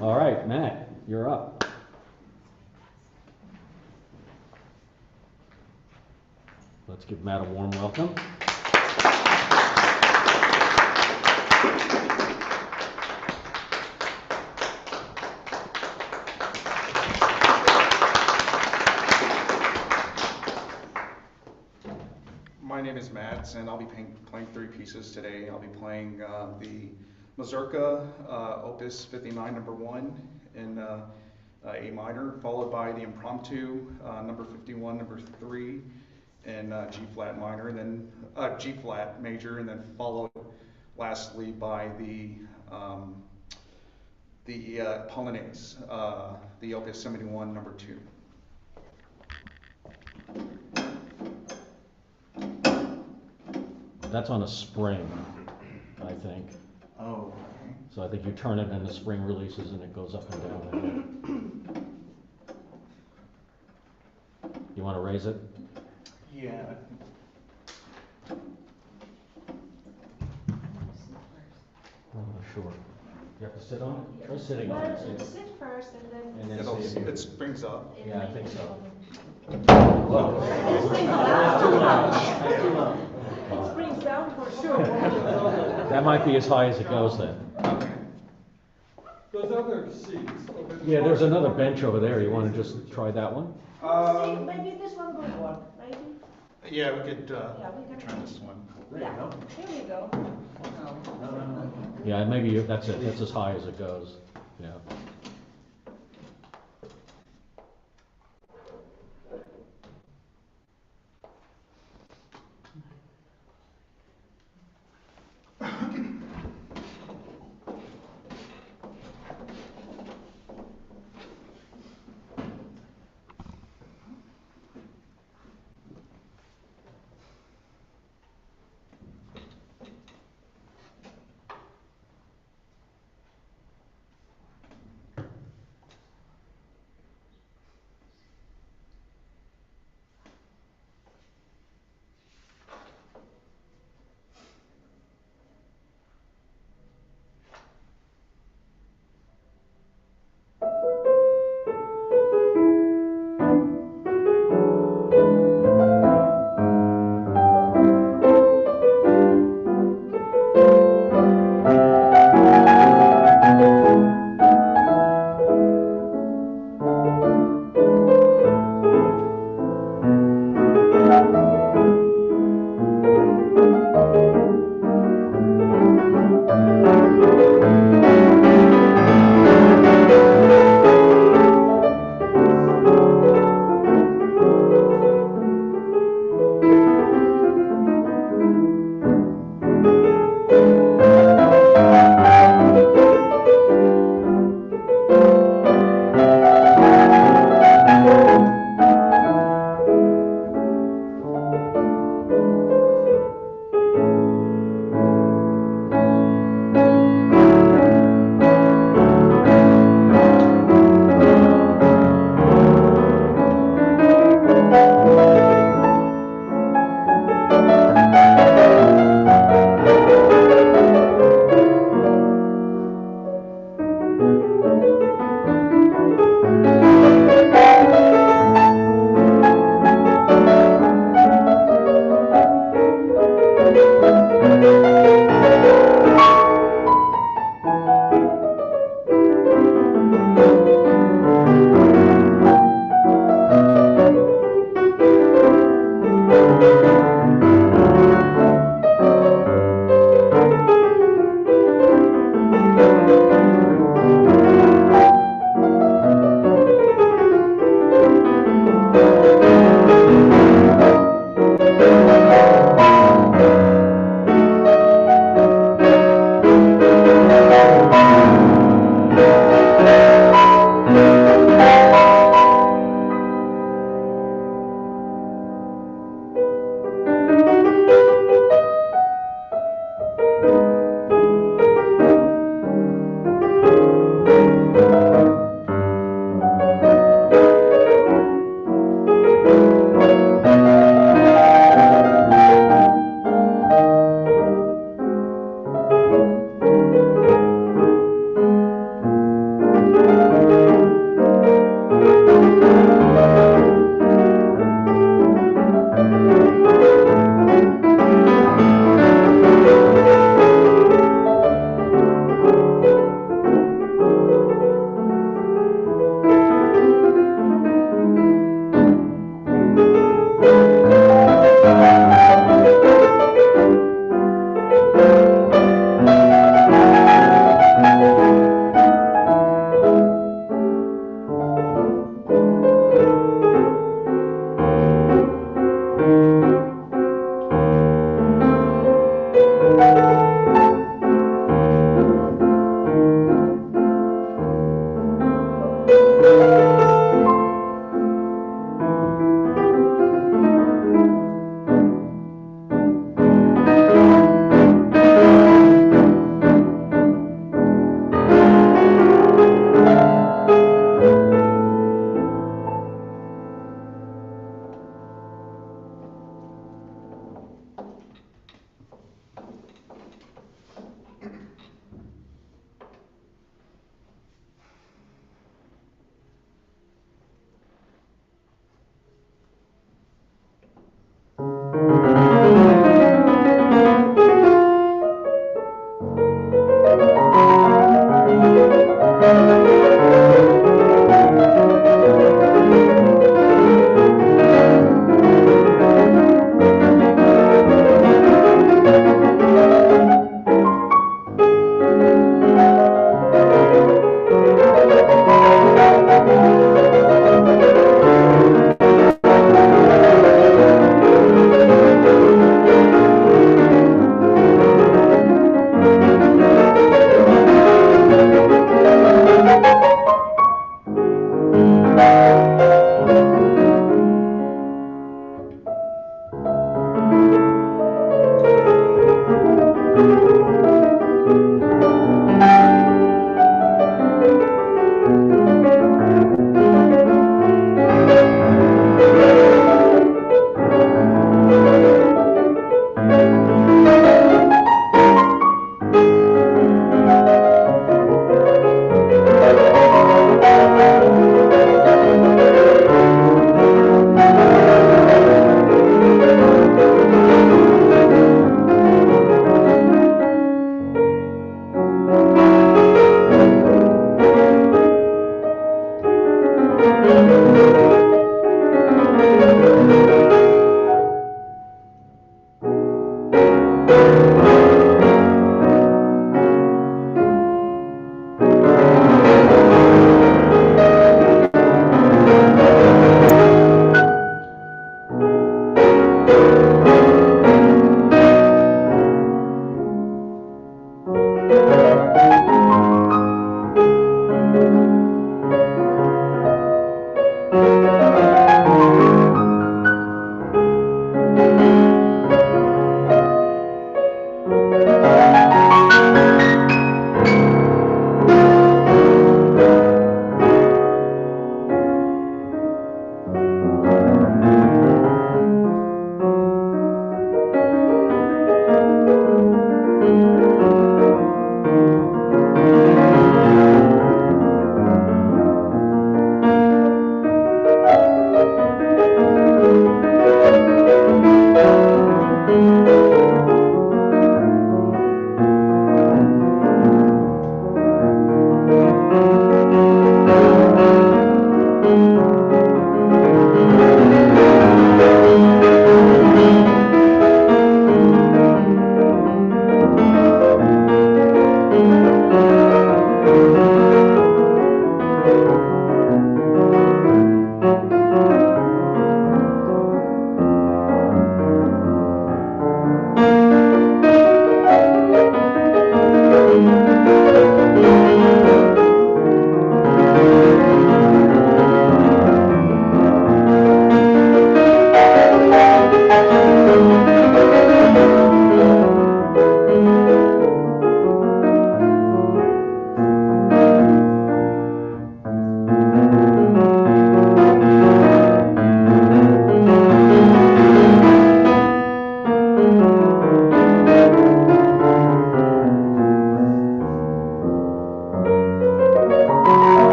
All right, Matt, you're up. Let's give Matt a warm welcome. My name is Matt, and I'll be playing 3 pieces today. I'll be playing the Mazurka, Opus 59, number 1, in A minor, followed by the Impromptu, number 51, number 3, in G flat minor, and then G flat major, and then followed lastly by the Polonaise, the Opus 71, number 2. That's on a spring, I think. Oh, okay. So I think you turn it and the spring releases and it goes up and down. You want to raise it? Yeah. Sure. You have to sit on it? Try sitting on it. Well, sit first and then. It springs up. Yeah, I think so. Whoa. That's too loud. It springs down for sure. That might be as high as it goes then. Those other seats. over the Yeah, there's front. another bench over there. You want to just try that one? See, maybe this one will work, maybe. Yeah, we could Yeah, we can. try this one. Yeah, here we go. Yeah, maybe that's it. That's as high as it goes. Yeah.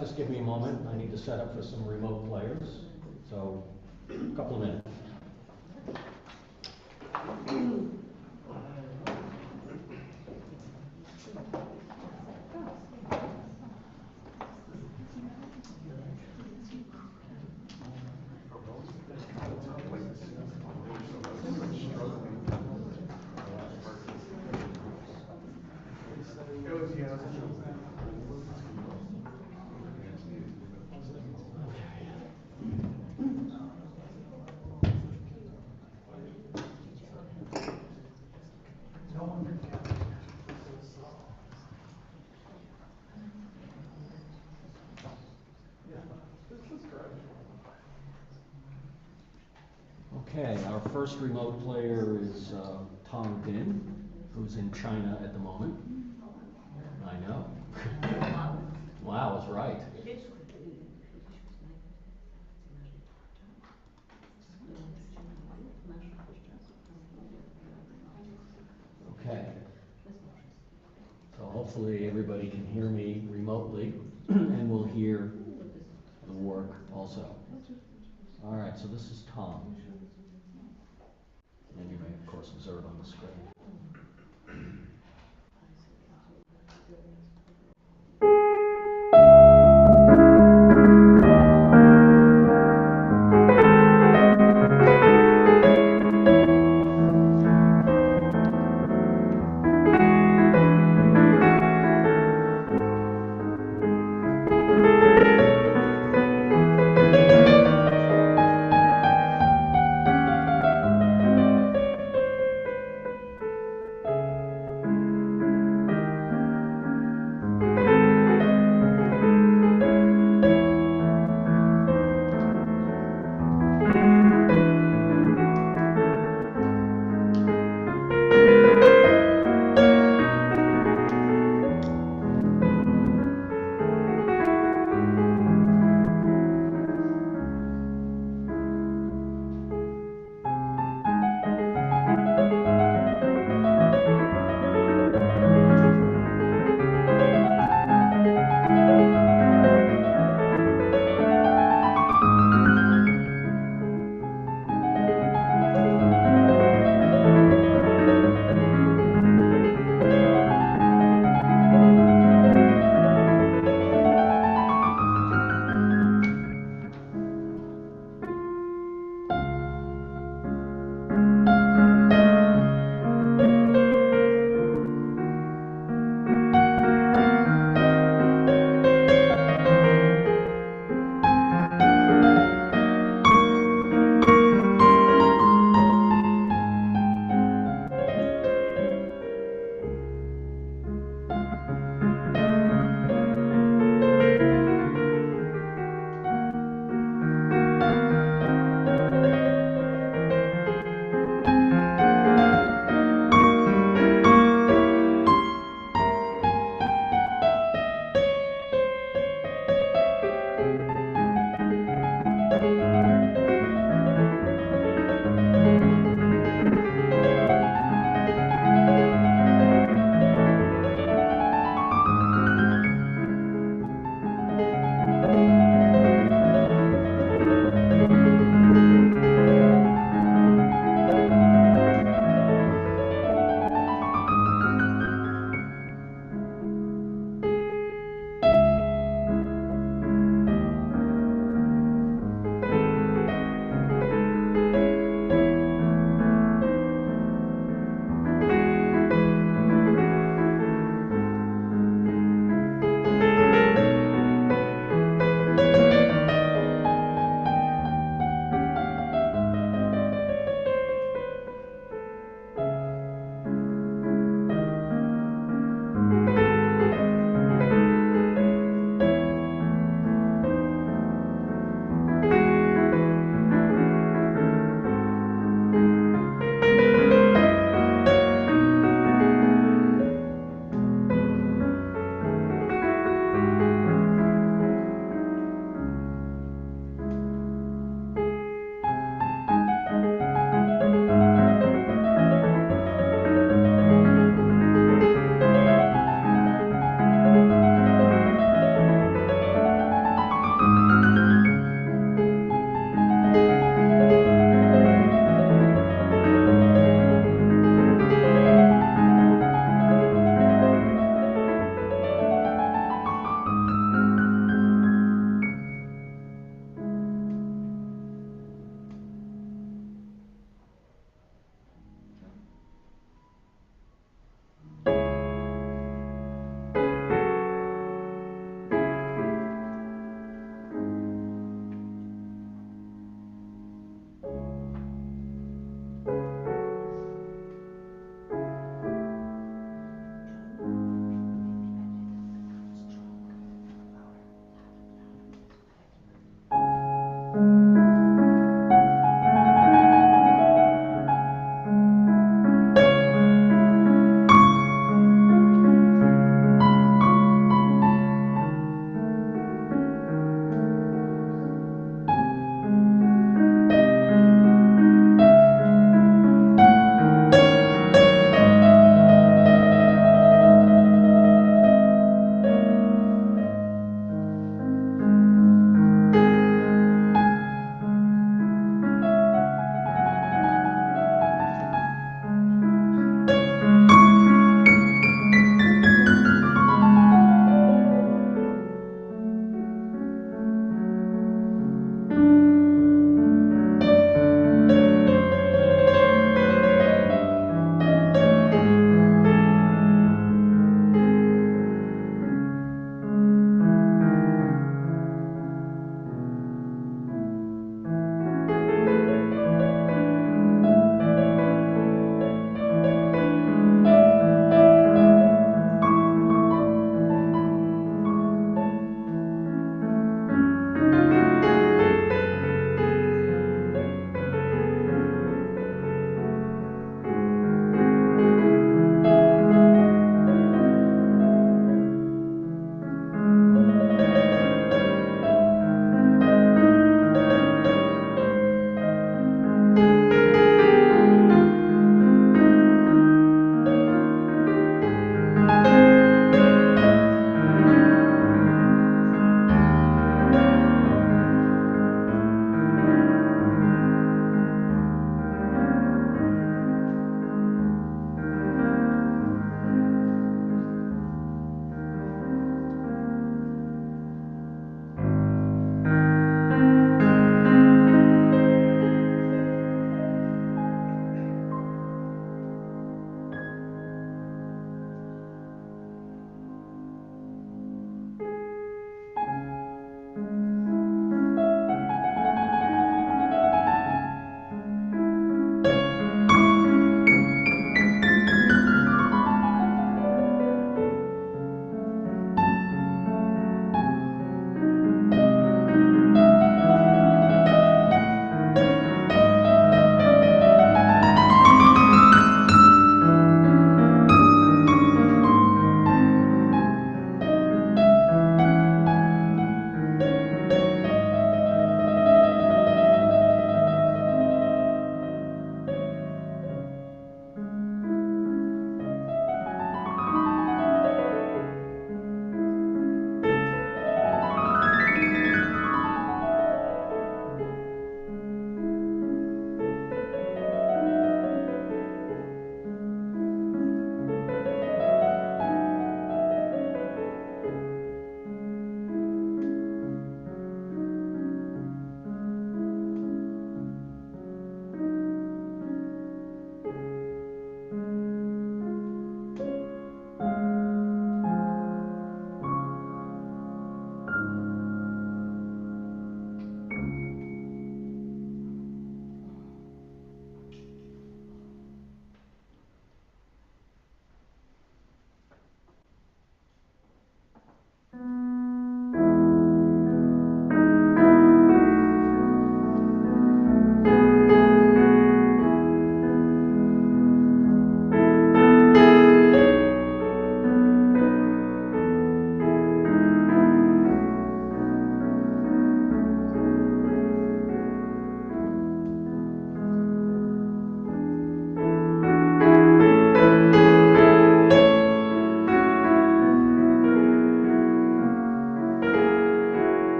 Just give me a moment. I need to set up for some remote players. So, a couple of minutes. Okay, our first remote player is Tong Bin, who's in China at the moment. I know. Wow, is right. Okay. So hopefully everybody can hear me remotely and will hear the work also. All right, so this is Tom. And you may, of course, observe on the screen.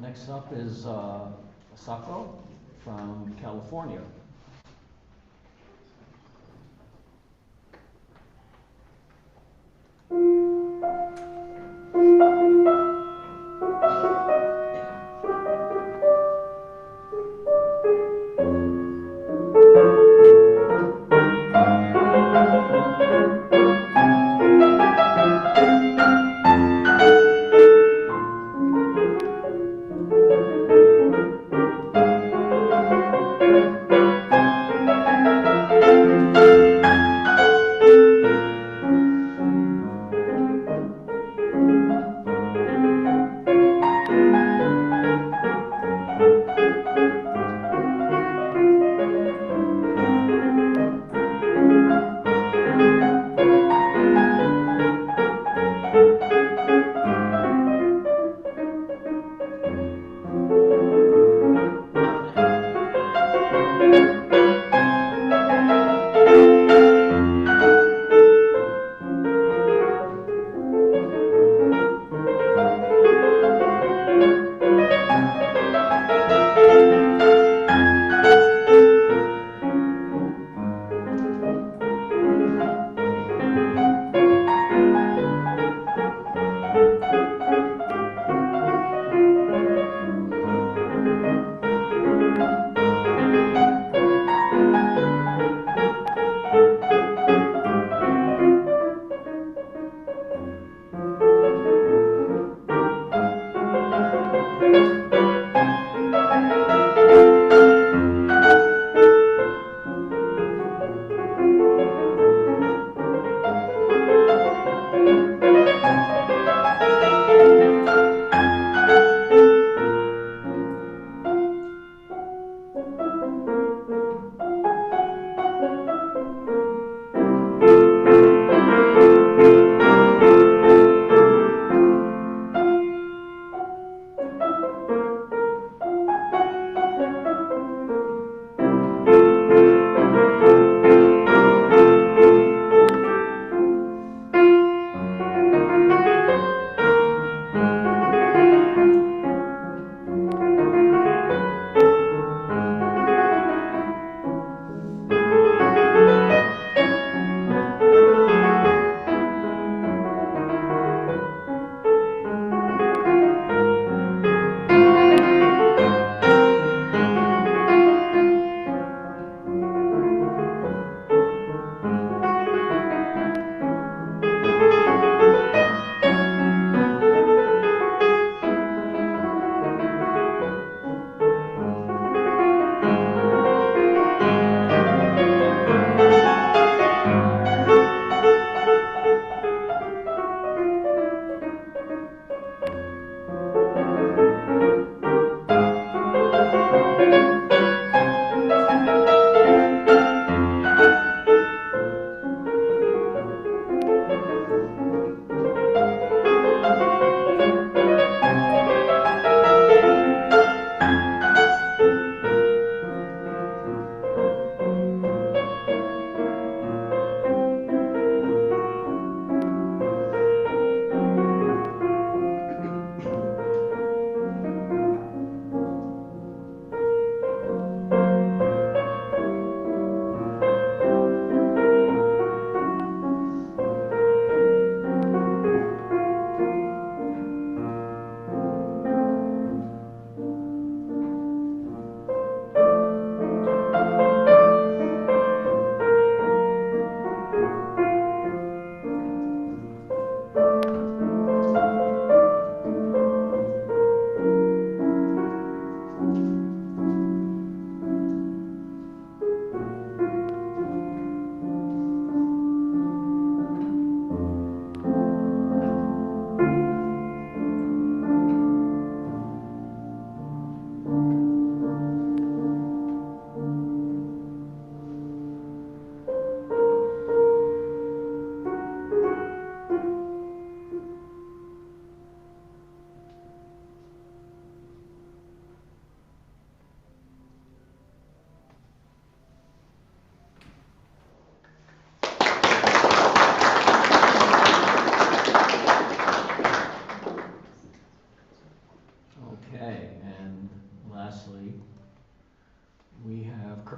Next up is Sako from California.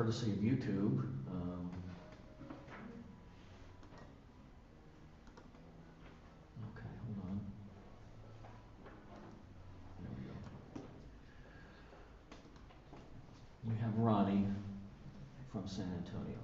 courtesy of YouTube. Okay, hold on. There we go. We have Ronnie from San Antonio.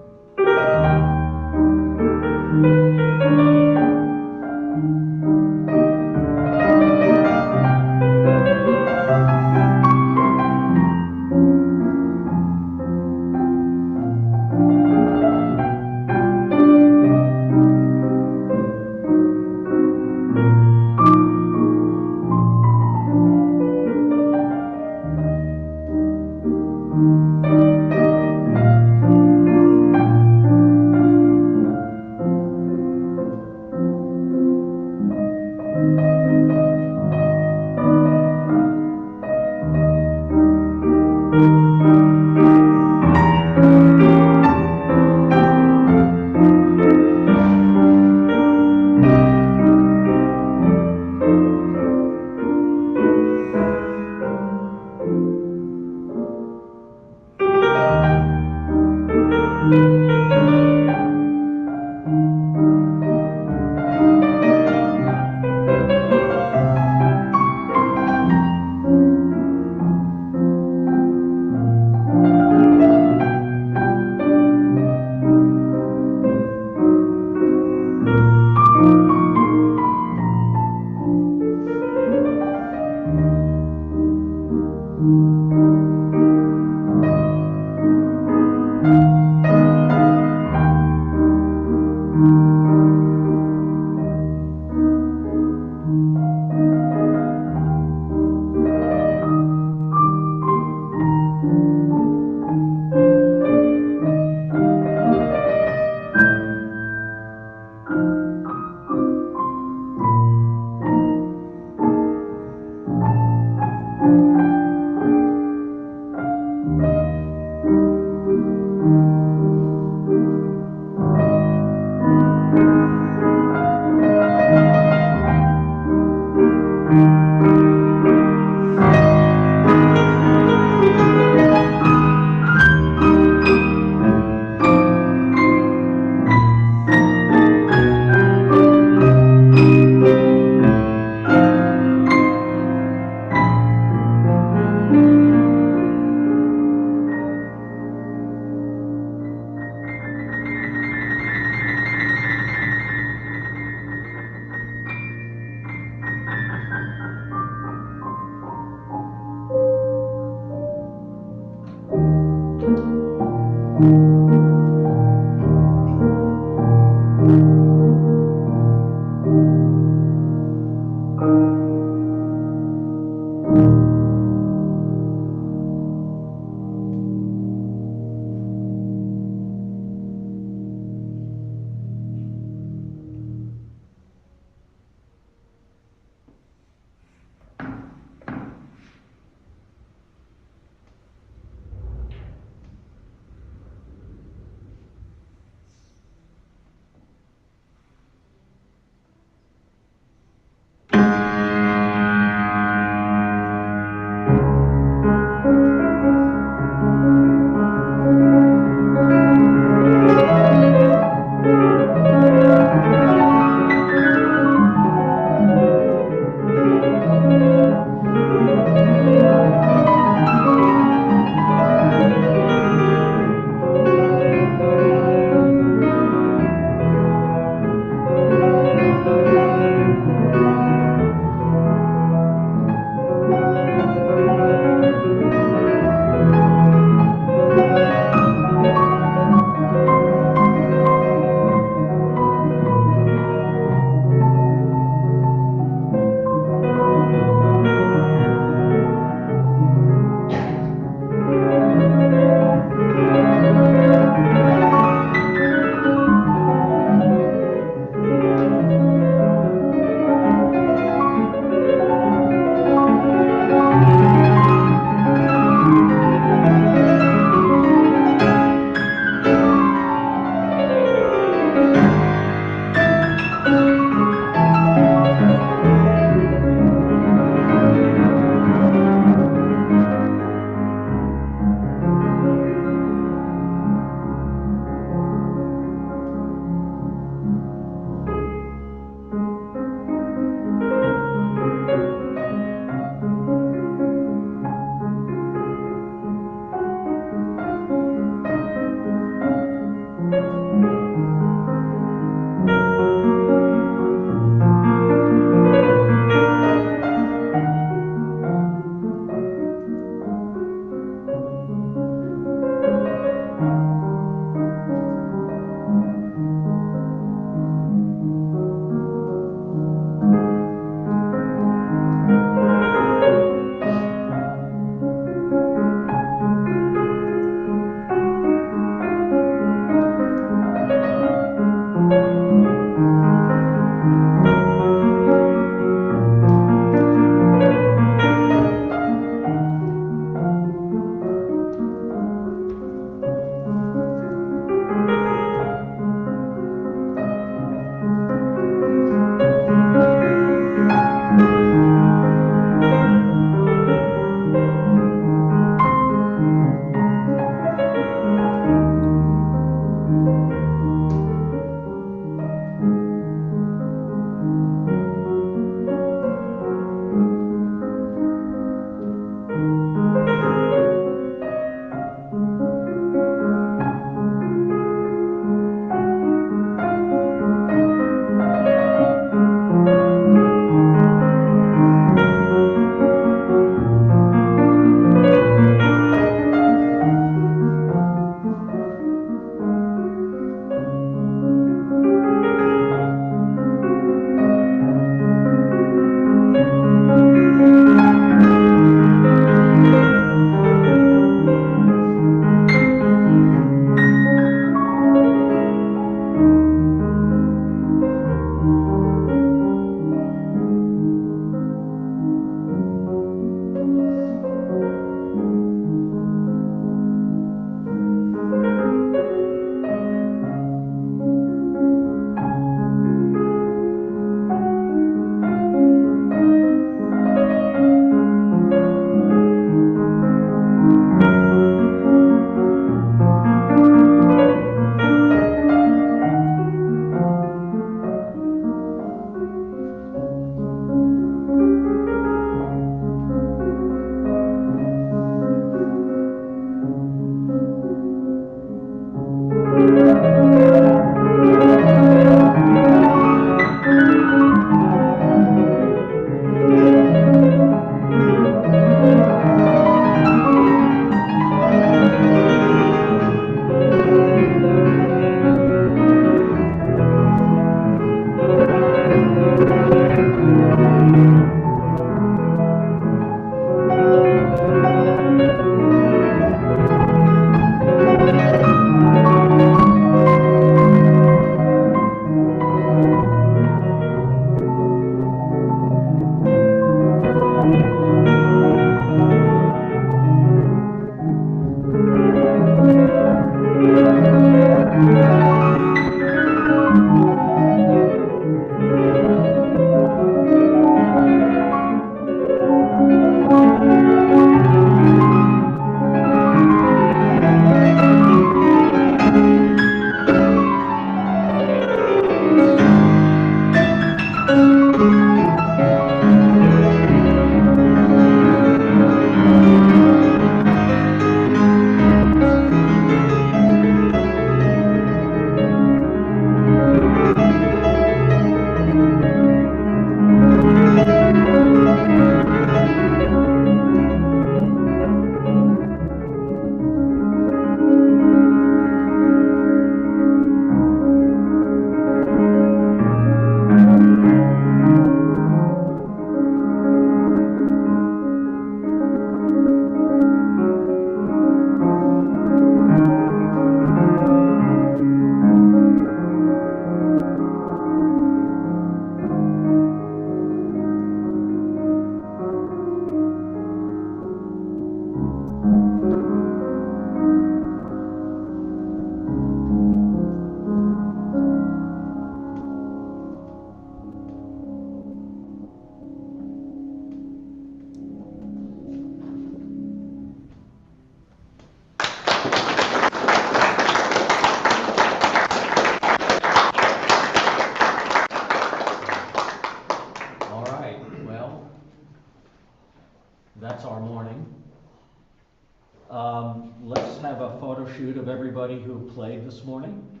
Let's have a photo shoot of everybody who played this morning.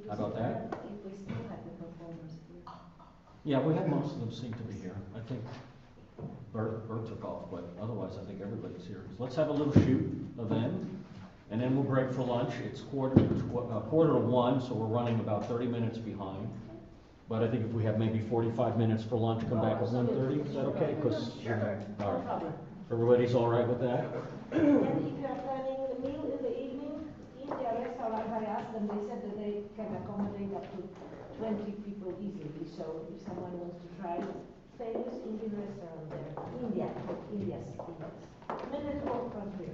How about that? If we still have the performers here. Yeah, we had most of them seem to be here. I think Bert took off, but otherwise I think everybody's here. So let's have a little shoot of them, and then we'll break for lunch. It's quarter to 1, so we're running about 30 minutes behind. But I think if we have maybe 45 minutes for lunch, come back at 1:30, is that okay? Because, all right. Everybody's all right with that? And if you are planning a meal in the evening, in their restaurant, I asked them, they said that they can accommodate up to 20 people easily. So if someone wants to try, famous Indian restaurant there, India's. Minute walk from here.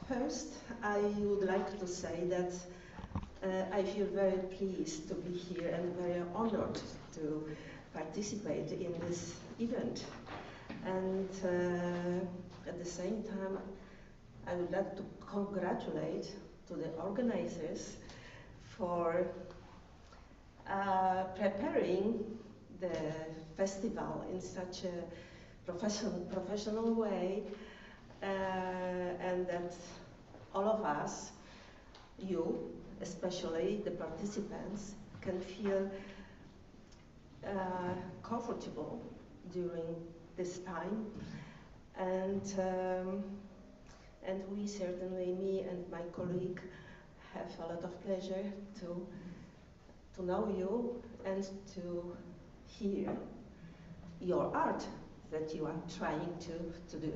First, I would like to say that I feel very pleased to be here and very honored to participate in this event. And at the same time, I would like to congratulate to the organizers for preparing the festival in such a professional way, and that all of us, you, especially the participants, can feel comfortable during this time. And we certainly, me and my colleague, have a lot of pleasure to know you and to hear your art that you are trying to do.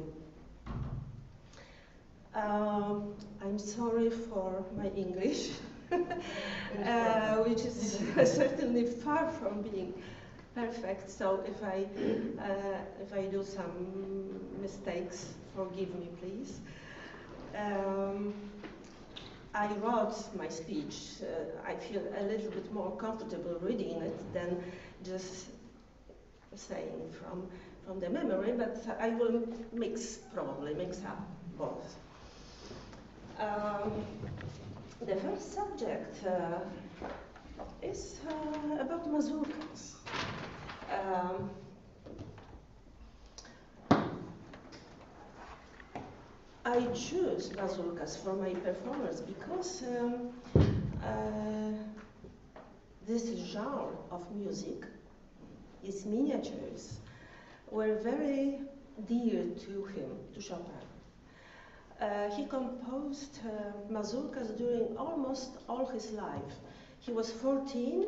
I'm sorry for my English, which is certainly far from being perfect. So if I do some mistakes, forgive me, please. I wrote my speech. I feel a little bit more comfortable reading it than just saying from the memory, but I will probably mix up both. The first subject is about mazurkas. I choose mazurkas for my performers because this genre of music, its miniatures, were very dear to him, to Chopin. He composed mazurkas during almost all his life. He was 14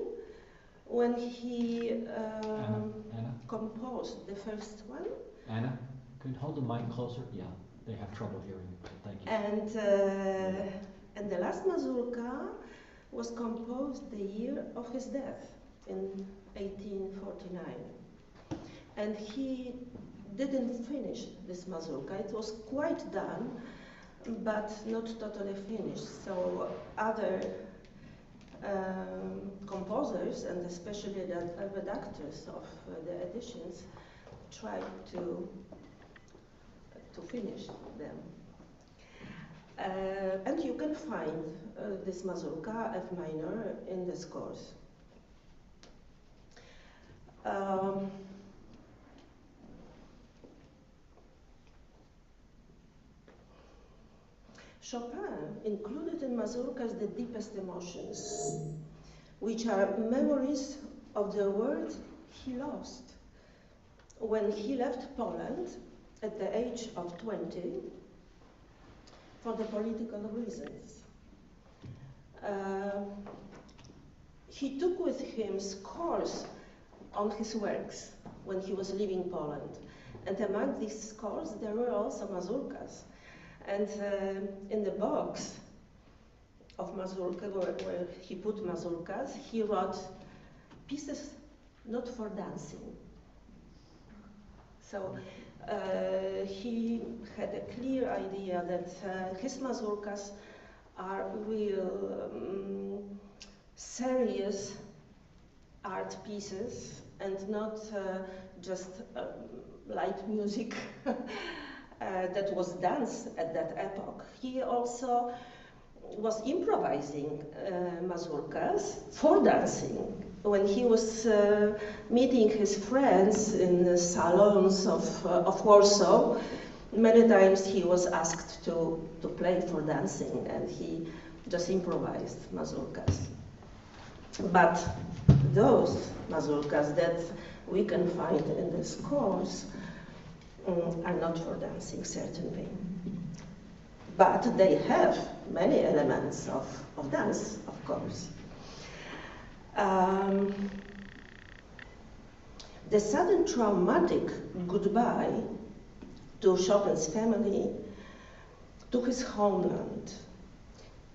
when he Anna? composed the first one. Anna, can you hold the mic closer? Yeah, they have trouble hearing you. Thank you. And the last mazurka was composed the year of his death in 1849. And he didn't finish this mazurka. It was quite done, but not totally finished. So other composers, and especially the redactors of the editions, tried to finish them. And you can find this mazurka, F minor, in the scores. Chopin included in mazurkas the deepest emotions, which are memories of the world he lost when he left Poland at the age of 20 for the political reasons. He took with him scores on his works when he was leaving Poland. And among these scores, there were also mazurkas. And in the box of mazurka, where he put mazurkas, he wrote pieces not for dancing. So he had a clear idea that his mazurkas are real serious art pieces and not just light music that was dance at that epoch, he also was improvising mazurkas for dancing. When he was meeting his friends in the salons of Warsaw, many times he was asked to play for dancing, and he just improvised mazurkas. But those mazurkas that we can find in the scores are not for dancing, certainly. But they have many elements of dance, of course. The sudden traumatic goodbye to Chopin's family, to his homeland,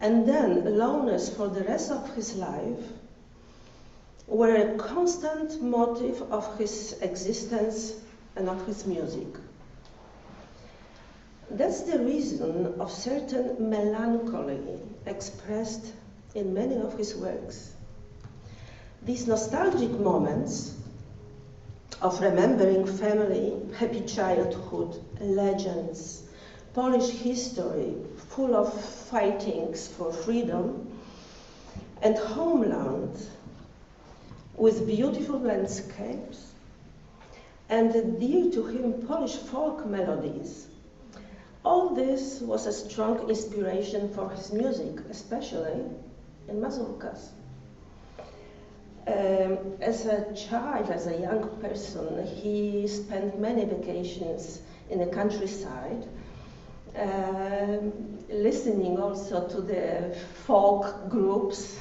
and then aloneness for the rest of his life were a constant motive of his existence and of his music. That's the reason of certain melancholy expressed in many of his works. These nostalgic moments of remembering family, happy childhood, legends, Polish history full of fightings for freedom, and homeland with beautiful landscapes, and dear to him Polish folk melodies. All this was a strong inspiration for his music, especially in mazurkas. As a child, as a young person, he spent many vacations in the countryside, listening also to the folk groups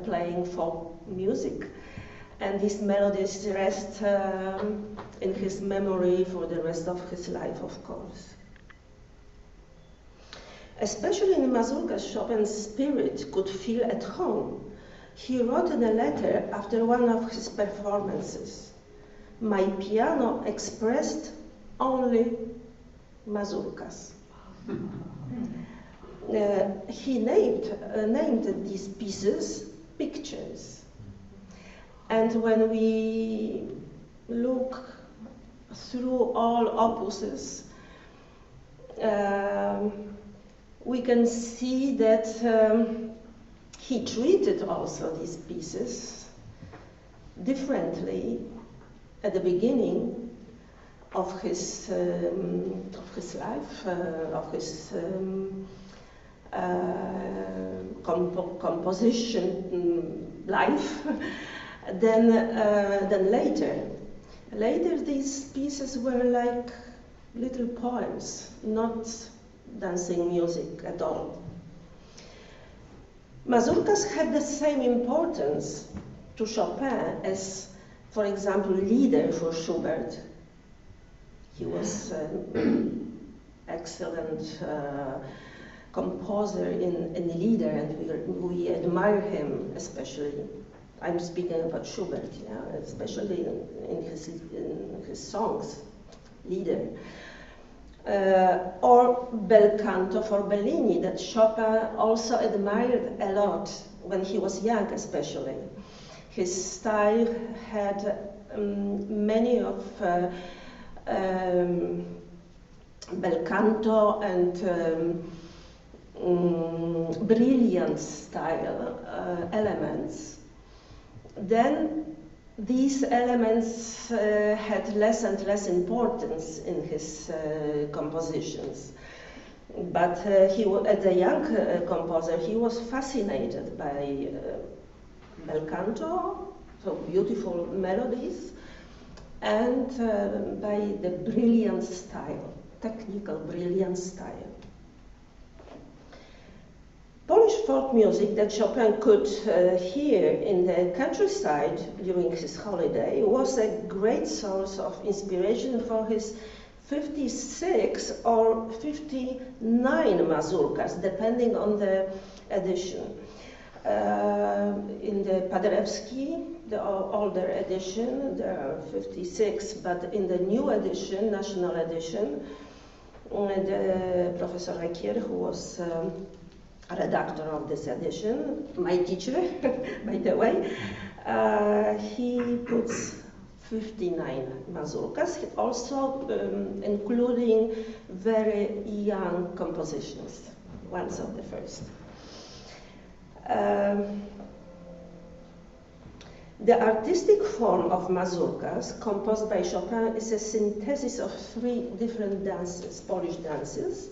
playing folk music. And these melodies rest in his memory for the rest of his life, of course. Especially in mazurkas, Chopin's spirit could feel at home. He wrote in a letter after one of his performances, "My piano expressed only mazurkas." He named these pieces pictures. And when we look through all opuses, we can see that he treated also these pieces differently at the beginning of his life, of his composition life, than later. Later, these pieces were like little poems, not dancing music at all. Mazurkas had the same importance to Chopin as, for example, Lieder for Schubert. He was an excellent composer in Lieder, and we admire him especially. I'm speaking about Schubert, yeah, especially in his songs, Lieder. Or Bel Canto for Bellini, that Chopin also admired a lot when he was young, especially. His style had many of Bel Canto and brilliant style elements. Then these elements had less and less importance in his compositions. But as a young composer, he was fascinated by Bel Canto, so beautiful melodies, and by the brilliant style, technical brilliant style. Polish folk music that Chopin could hear in the countryside during his holiday was a great source of inspiration for his 56 or 59 mazurkas, depending on the edition. In the Paderewski, the older edition, there are 56, but in the new edition, national edition, the Professor Rekier, who was redactor of this edition, my teacher, by the way, he puts 59 mazurkas, also including very young compositions, ones of the first. The artistic form of mazurkas composed by Chopin is a synthesis of 3 different dances, Polish dances,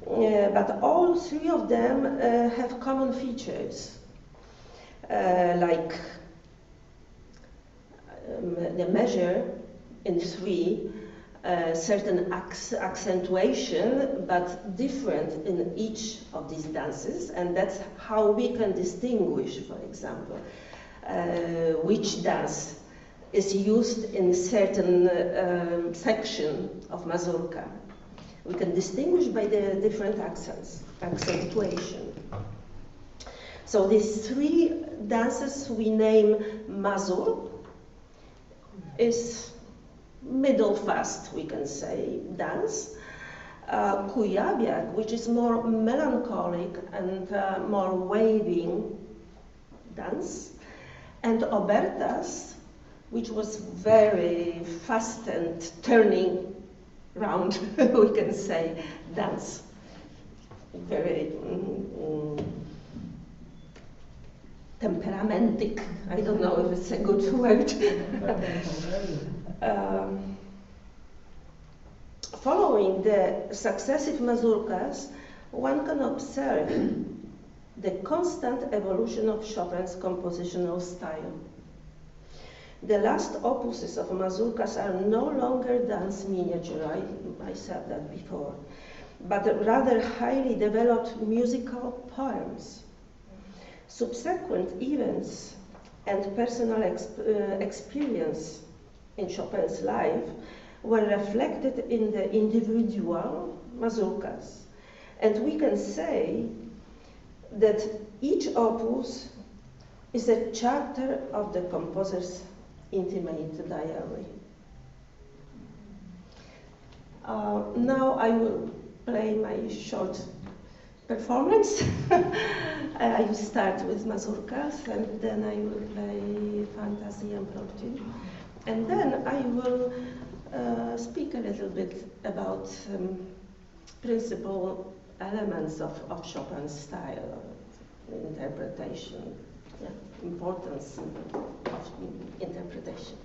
but all 3 of them have common features, like the measure in 3, certain accentuation, but different in each of these dances, and that's how we can distinguish, for example, which dance is used in certain section of mazurka. We can distinguish by the different accents, accentuation. So these 3 dances we name mazur, is middle fast, we can say, dance. Kujawiak, which is more melancholic and more waving dance. And obertas, which was very fast and turning round, we can say, dance. Very temperamentic, I don't know if it's a good word. Following the successive mazurkas, one can observe the constant evolution of Chopin's compositional style. The last opuses of mazurkas are no longer dance miniature, I said that before, but rather highly developed musical poems. Subsequent events and personal experience in Chopin's life were reflected in the individual mazurkas. And we can say that each opus is a chapter of the composer's intimate diary. Now I will play my short performance. I will start with mazurkas, and then I will play fantasy impromptu. And then I will speak a little bit about principal elements of Chopin's style, interpretation, importance of interpretation.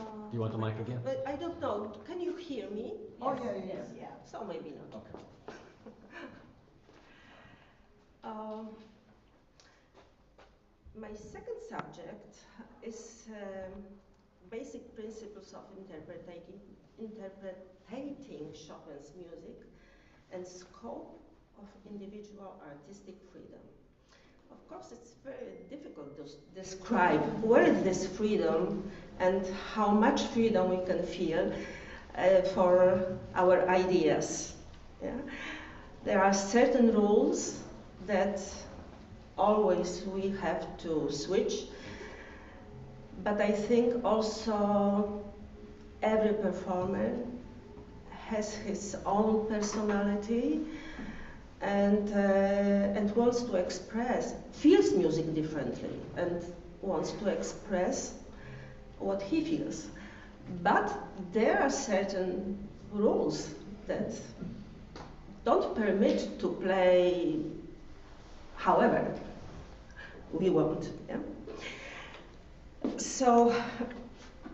Do you want the mic again? But I don't know. Can you hear me? Oh, yeah. So maybe not. Okay. My second subject is basic principles of interpreting Chopin's music and scope of individual artistic freedom. Of course, it's very difficult to describe where is this freedom and how much freedom we can feel for our ideas. Yeah? There are certain rules that always we have to switch, but I think also every performer has his own personality and wants to express, feels music differently and wants to express what he feels. But there are certain rules that don't permit to play however we want. Yeah? So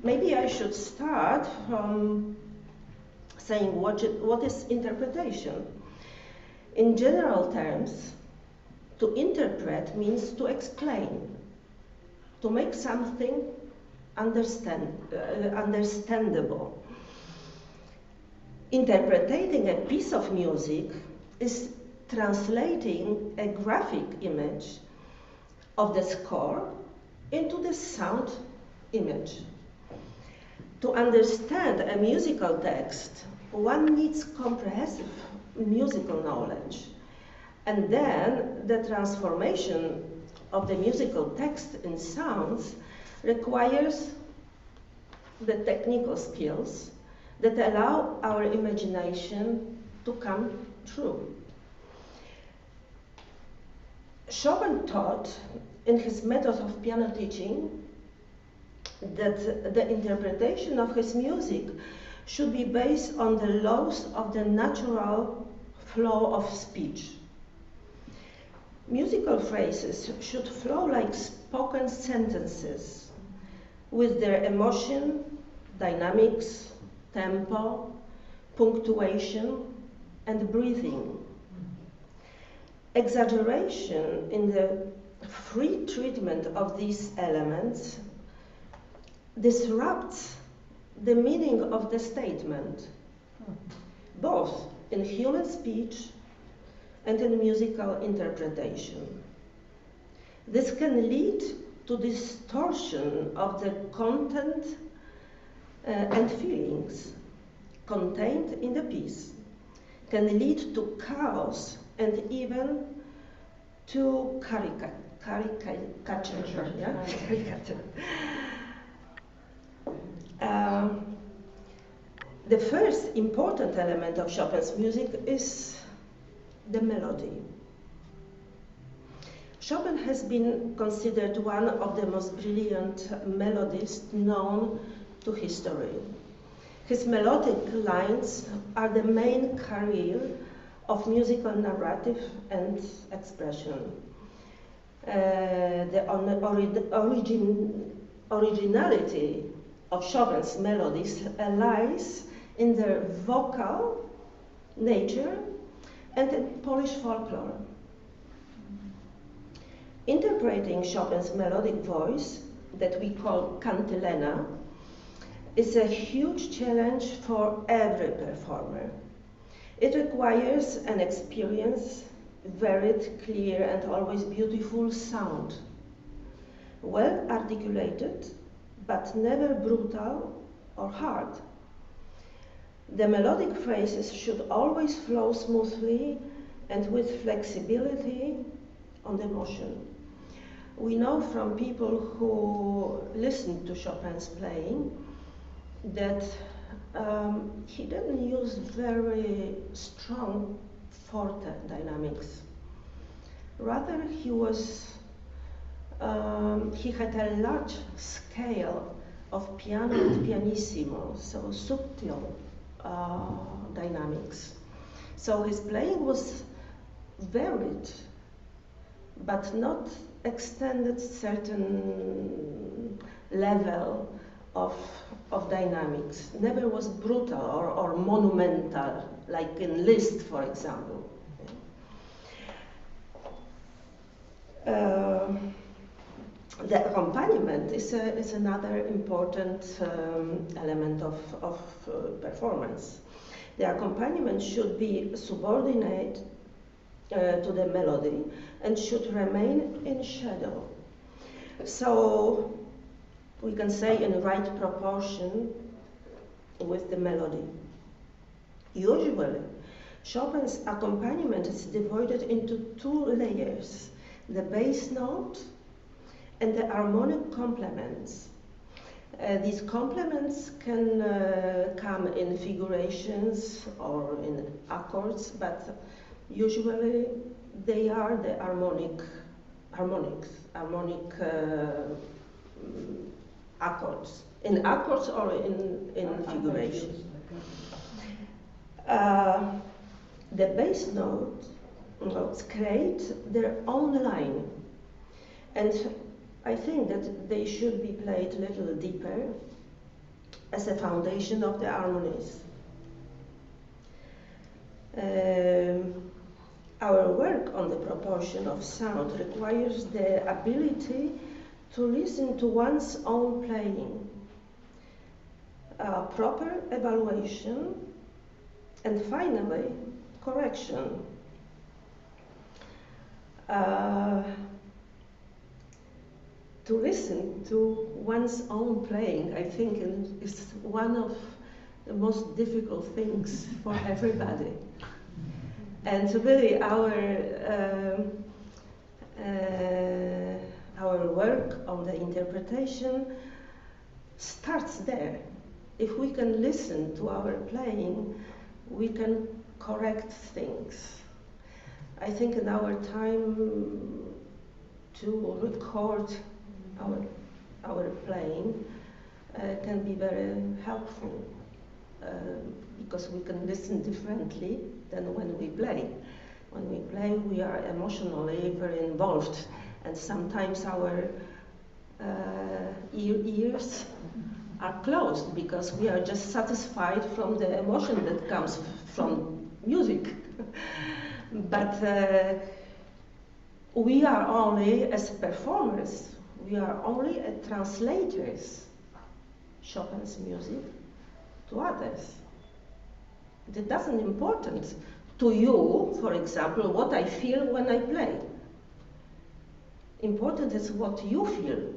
maybe I should start from saying what is interpretation. In general terms, to interpret means to explain, to make something understandable. Interpreting a piece of music is translating a graphic image of the score into the sound image. To understand a musical text, one needs comprehensive musical knowledge, and then the transformation of the musical text in sounds requires the technical skills that allow our imagination to come true. Chopin taught in his method of piano teaching that the interpretation of his music should be based on the laws of the natural flow of speech. Musical phrases should flow like spoken sentences with their emotion, dynamics, tempo, punctuation, and breathing. Exaggeration in the free treatment of these elements disrupts the meaning of the statement, both in human speech and in musical interpretation. This can lead to distortion of the content and feelings contained in the piece, can lead to chaos and even to caricature. Yeah? Caricature. The first important element of Chopin's music is the melody. Chopin has been considered one of the most brilliant melodists known to history. His melodic lines are the main carrier of musical narrative and expression. The originality of Chopin's melodies lies in their vocal nature and in Polish folklore. Interpreting Chopin's melodic voice, that we call cantilena, is a huge challenge for every performer. It requires an experienced, varied, clear, and always beautiful sound, well articulated, but never brutal or hard. The melodic phrases should always flow smoothly and with flexibility on the motion. We know from people who listen to Chopin's playing that he didn't use very strong forte dynamics. Rather, he had a large scale of piano and pianissimo, so subtle dynamics. So his playing was varied, but not extended certain level of dynamics, never was brutal or monumental, like in Liszt, for example. The accompaniment is another important element of performance. The accompaniment should be subordinate to the melody and should remain in shadow. So we can say in right proportion with the melody. Usually, Chopin's accompaniment is divided into two layers, the bass note and the harmonic complements. These complements can come in figurations or in accords, but usually they are the harmonic accords, in accords or in figurations. The bass notes create their own line, and I think that they should be played a little deeper as a foundation of the harmonies. Our work on the proportion of sound requires the ability to listen to one's own playing, proper evaluation, and finally, correction. To listen to one's own playing, I think, is one of the most difficult things for everybody. And really, our work on the interpretation starts there. If we can listen to our playing, we can correct things. I think in our time to record our playing can be very helpful because we can listen differently than when we play. When we play, we are emotionally very involved, and sometimes our ears are closed because we are just satisfied from the emotion that comes from music. But we are only, as performers, we are only translators Chopin's music to others. It doesn't important to you, for example, what I feel when I play. Important is what you feel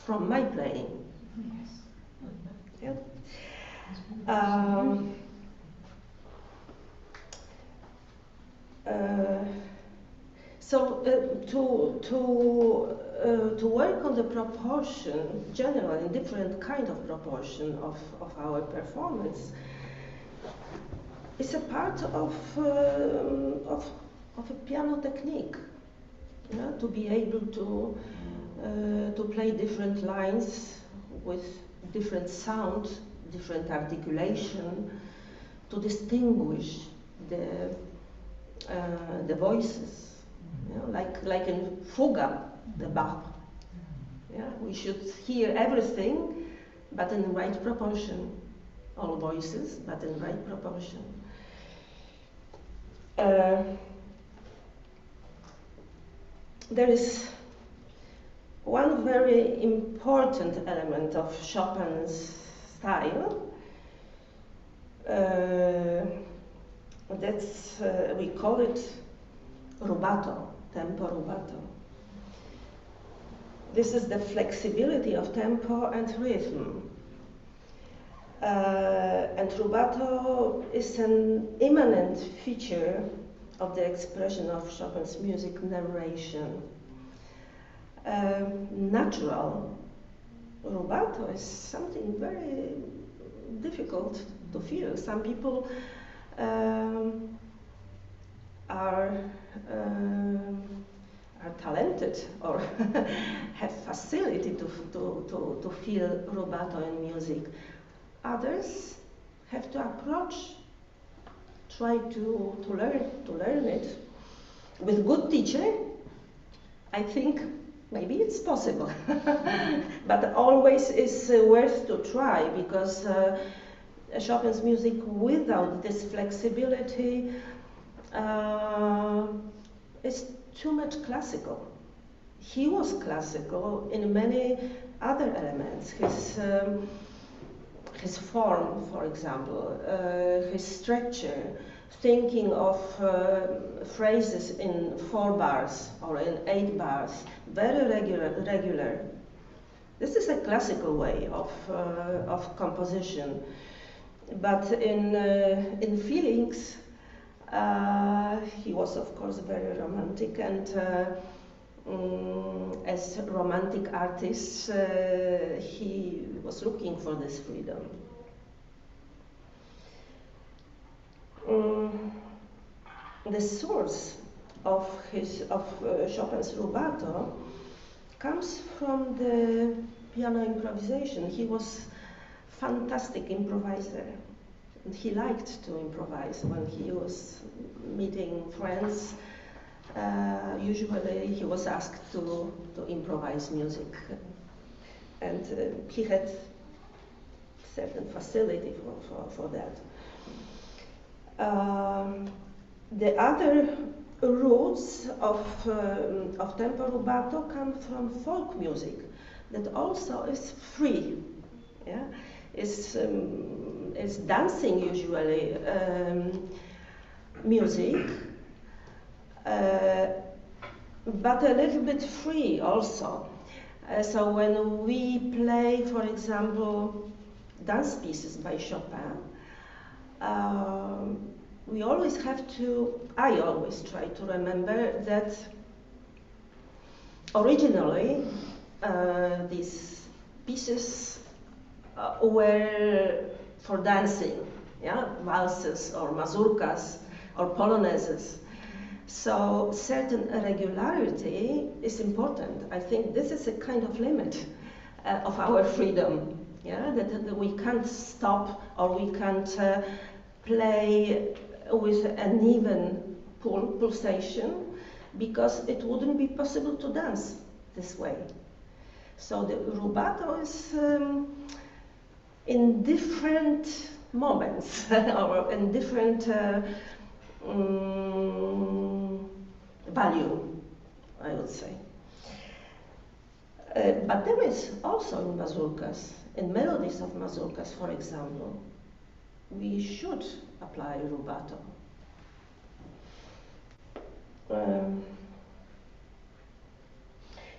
from my playing. Yes. Yeah. So to work on the proportion, generally different kind of proportion of our performance, is a part of a piano technique. Yeah? To be able to play different lines with different sound, different articulation, to distinguish the voices, you know, like in Fuga, the Bach. Yeah, we should hear everything, but in the right proportion. All voices, but in right proportion. There is one very important element of Chopin's style. We call it rubato, tempo rubato. This is the flexibility of tempo and rhythm. And rubato is an immanent feature of the expression of Chopin's music narration. Natural rubato is something very difficult to feel. Some people are talented or have facility to feel rubato in music. Others have to try to learn it with good teacher. I think maybe it's possible. But always is worth to try, because Chopin's music without this flexibility is too much classical. He was classical in many other elements. His form, for example, his structure, thinking of phrases in 4 bars or in 8 bars, very regular. This is a classical way of composition. But in feelings, he was, of course, very romantic, and as romantic artist, he was looking for this freedom. The source of Chopin's rubato comes from the piano improvisation. He was fantastic improviser. And he liked to improvise when he was meeting friends. Usually he was asked to improvise music. And he had certain facility for that. The other roots of tempo rubato come from folk music that also is free. Yeah? It's dancing usually music, but a little bit free also. So when we play, for example, dance pieces by Chopin, we always have to, I always try to remember that originally these pieces were for dancing, yeah, valses or mazurkas or polonaises. So certain regularity is important. I think this is a kind of limit of our freedom, yeah, that we can't stop or we can't play with an even pulsation, because it wouldn't be possible to dance this way. So the rubato is in different moments or in different value, I would say. But there is also in mazurkas, in melodies of mazurkas, for example, we should apply rubato.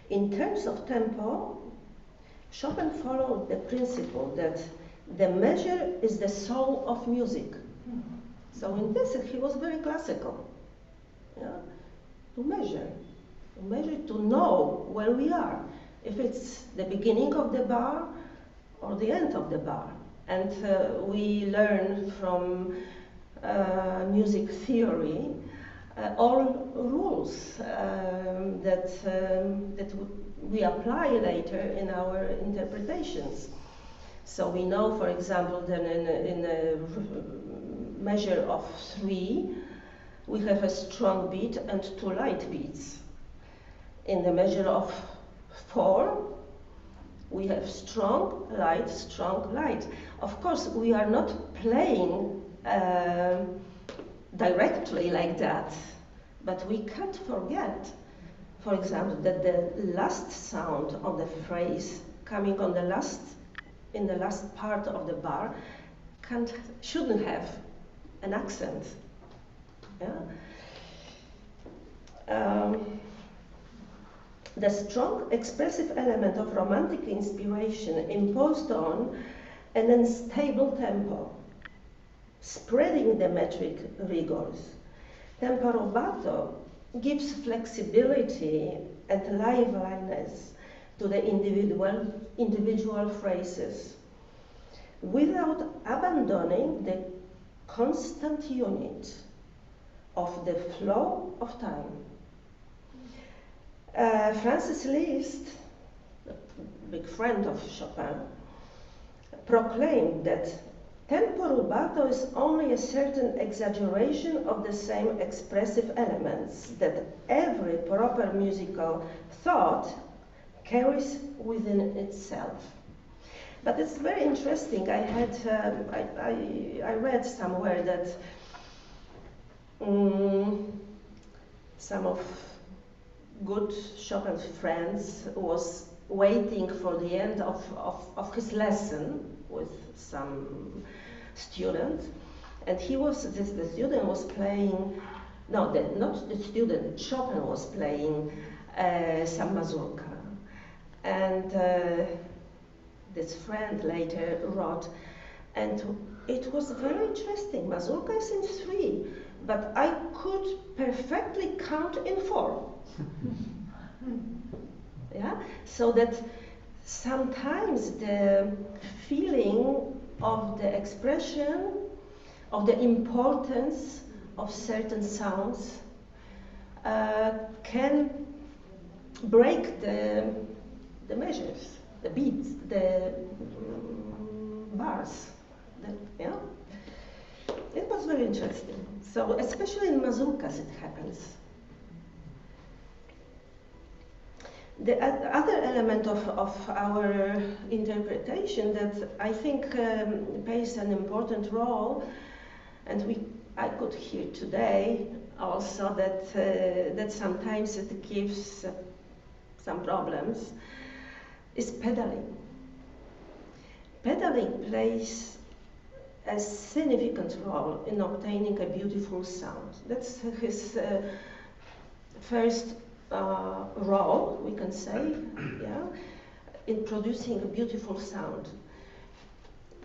In terms of tempo, Chopin followed the principle that the measure is the soul of music. So in this, he was very classical. Yeah? To measure, to know where we are, if it's the beginning of the bar or the end of the bar. And we learn from music theory all rules that we apply later in our interpretations. So we know, for example, that in a measure of 3, we have a strong beat and 2 light beats. In the measure of 4, we have strong, light, strong, light. Of course, we are not playing directly like that, but we can't forget, for example, that the last sound of the phrase coming on in the last part of the bar shouldn't have an accent. Yeah? The strong expressive element of romantic inspiration imposed on an unstable tempo, spreading the metric rigors. Tempo rubato gives flexibility and liveliness to the individual phrases without abandoning the constant unit of the flow of time. Francis Liszt, a big friend of Chopin, proclaimed that tempo rubato is only a certain exaggeration of the same expressive elements, that every proper musical thought carries within itself. But it's very interesting. I read somewhere that some of good Chopin's friends was waiting for the end of his lesson with some student, and the student was playing, no, not the student, Chopin was playing some mazurka. And this friend later wrote, and it was very interesting. Mazurka is in 3, but I could perfectly count in 4. Yeah, so that sometimes the feeling of the expression of the importance of certain sounds can break the measures, the beats, the bars. Yeah, it was very interesting. So especially in mazurkas it happens. The other element of our interpretation that I think plays an important role, and I could hear today also that sometimes it gives some problems, is pedaling. Pedaling plays a significant role in obtaining a beautiful sound. That's his first role, we can say, yeah, in producing a beautiful sound.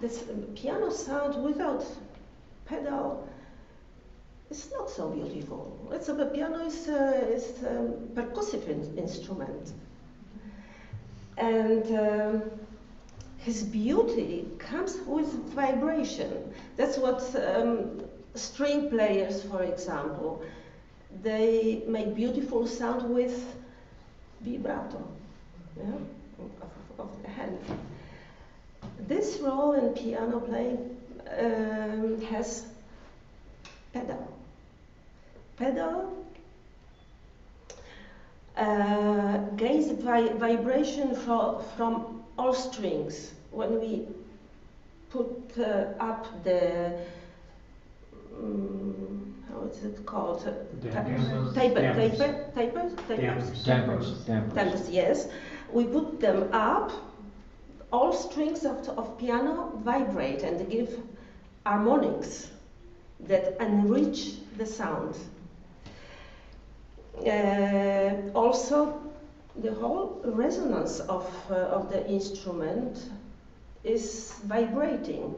This piano sound without pedal is not so beautiful. The piano is a percussive instrument, and his beauty comes with vibration. That's what string players, for example, they make beautiful sound with vibrato, yeah, of the hand. This role in piano playing has pedal. Pedal gains vibration from all strings. When we put up the how is it called? Dampers, yes. We put them up, all strings of piano vibrate and give harmonics that enrich the sound. Also, the whole resonance of the instrument is vibrating.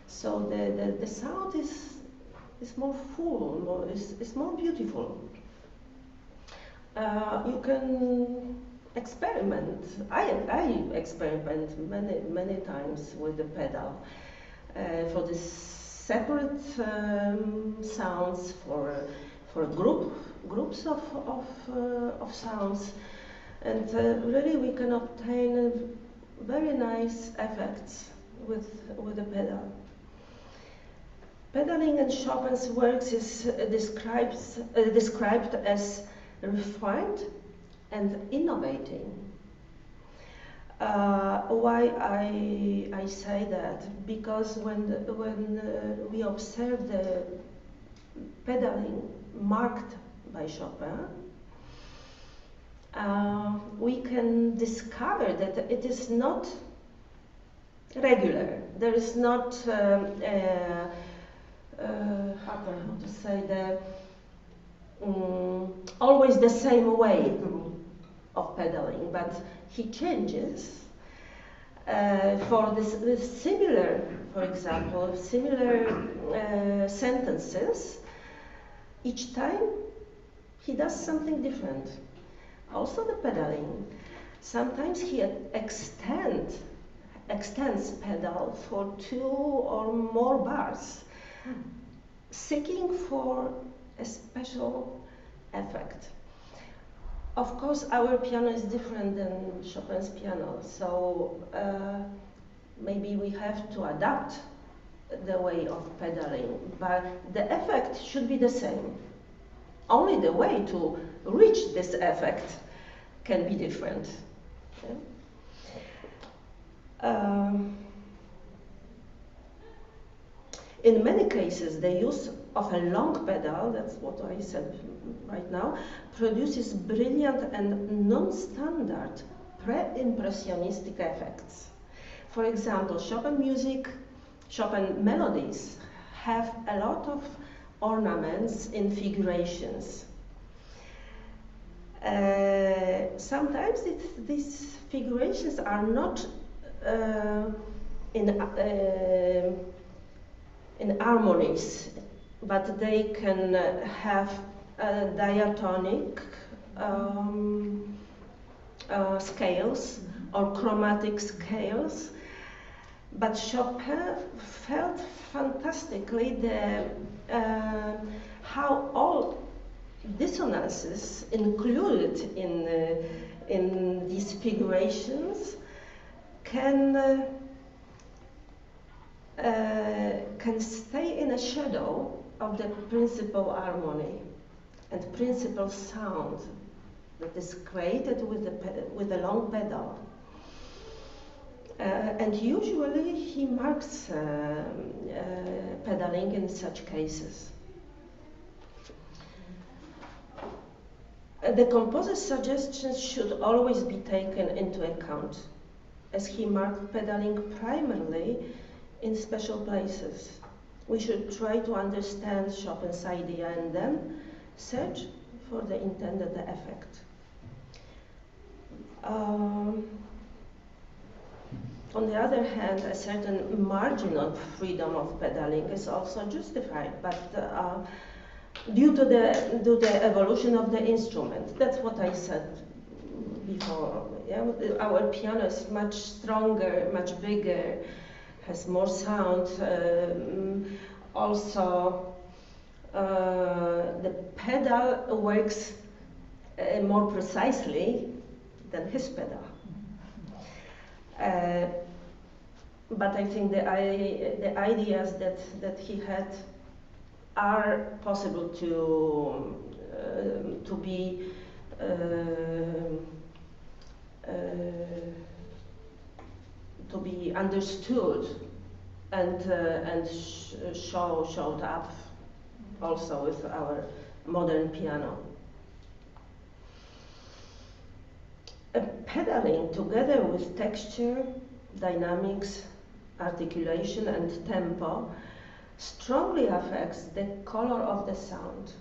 So the sound is more full, is more beautiful. You can experiment. I experiment many times with the pedal for the separate sounds, for groups of sounds, and really we can obtain very nice effects with the pedal. Pedaling in Chopin's works is described as refined and innovating. Why I say that? Because when we observe the pedaling marked by Chopin, we can discover that it is not regular. There is not how to say always the same way of pedaling, but he changes for this similar, for example, similar sentences. Each time he does something different. Also the pedaling. Sometimes he extends pedal for 2 or more bars, seeking for a special effect. Of course, our piano is different than Chopin's piano, so maybe we have to adapt the way of pedaling, but the effect should be the same. Only the way to reach this effect can be different. Yeah? In many cases, the use of a long pedal, that's what I said right now, produces brilliant and non-standard pre-impressionistic effects. For example, Chopin melodies have a lot of ornaments in figurations. Sometimes these figurations are not in harmonies, but they can have diatonic scales or chromatic scales. But Chopin felt fantastically how all dissonances included in these figurations can stay in a shadow of the principal harmony and principal sound that is created with a long pedal. And usually he marks pedaling in such cases. The composer's suggestions should always be taken into account, as he marked pedaling primarily in special places. We should try to understand Chopin's idea and then search for the intended effect. On the other hand, a certain margin of freedom of pedaling is also justified, but due to the evolution of the instrument. That's what I said before. Yeah? Our piano is much stronger, much bigger, has more sound. Also, the pedal works more precisely than his pedal. But I think the ideas that he had are possible to be understood and showed up also with our modern piano. Pedaling together with texture, dynamics, articulation and tempo strongly affects the color of the sound,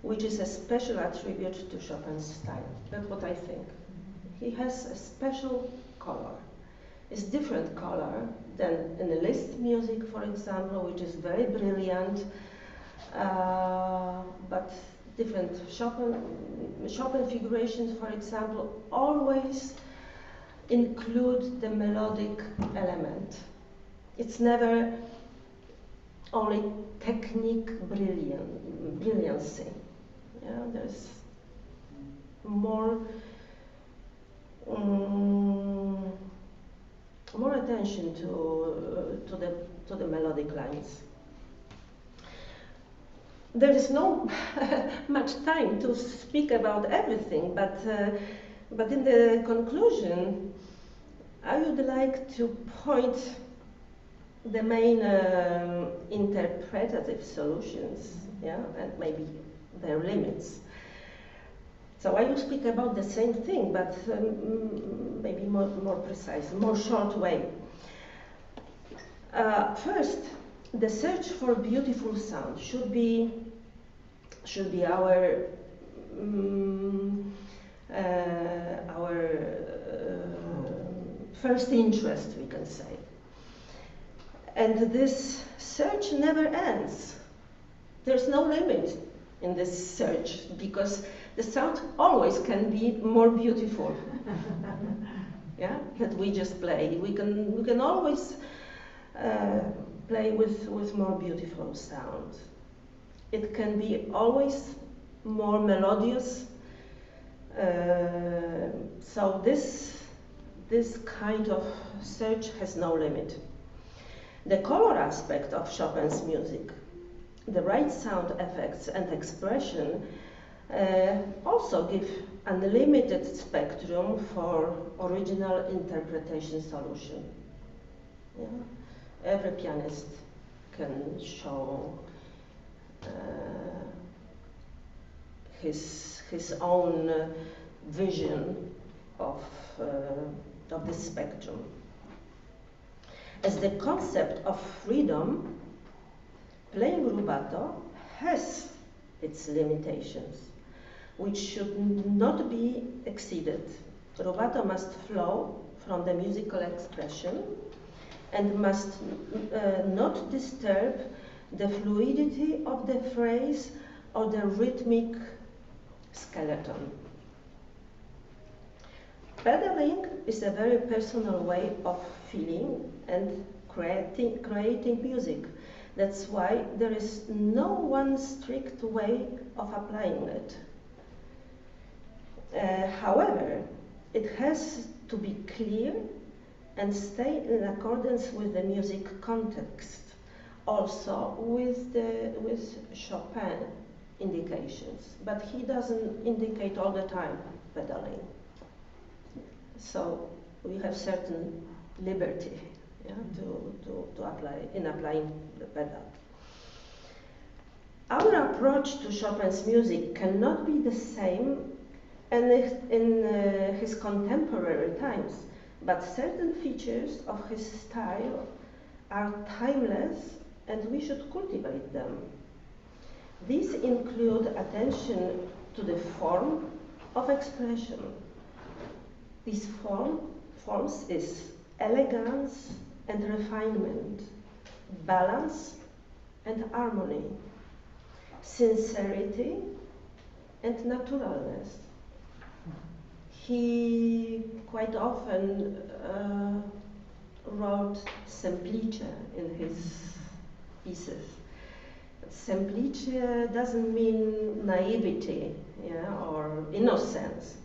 which is a special attribute to Chopin's style. That's what I think. He has a special color. It's different color than in the Liszt music, for example, which is very brilliant, but different. Chopin figurations, for example, always include the melodic element. It's never only technique brilliancy. Yeah, there's more attention to the melodic lines. There is no much time to speak about everything, but in the conclusion, I would like to point the main interpretative solutions, yeah, and maybe their limits. So I will speak about the same thing, but maybe more precise, more short way. First, the search for beautiful sound should be our first interest, we can say. And this search never ends. There's no limit in this search because the sound always can be more beautiful. Yeah, that we just play. We can always play with more beautiful sound. It can be always more melodious. So this kind of search has no limit. The color aspect of Chopin's music, the right sound effects and expression also give unlimited spectrum for original interpretation solution. Yeah? Every pianist can show his own vision of this spectrum. As the concept of freedom, playing rubato has its limitations, which should not be exceeded. Rubato must flow from the musical expression and must not disturb the fluidity of the phrase or the rhythmic skeleton. Pedaling is a very personal way of feeling and creating music. That's why there is no one strict way of applying it. However, it has to be clear and stay in accordance with the music context, also with Chopin indications, but he doesn't indicate all the time pedaling. So we have certain liberty, yeah, to apply in applying the pedal. Our approach to Chopin's music cannot be the same in his contemporary times, but certain features of his style are timeless and we should cultivate them. These include attention to the form of expression. This forms is elegance and refinement, balance and harmony, sincerity and naturalness. He quite often wrote semplice in his pieces. Semplice doesn't mean naivety, yeah, or innocence.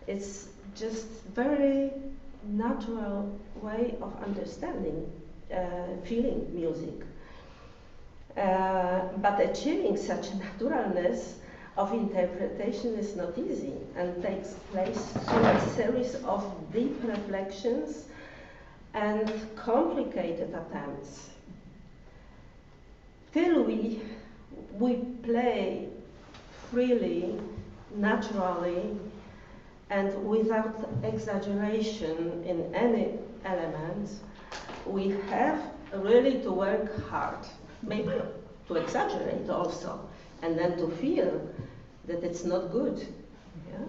It's just very natural way of understanding, feeling music. But achieving such naturalness of interpretation is not easy and takes place through a series of deep reflections and complicated attempts. Till we play freely, naturally, and without exaggeration in any element, we have really to work hard, maybe to exaggerate also, and then to feel that it's not good. Yeah?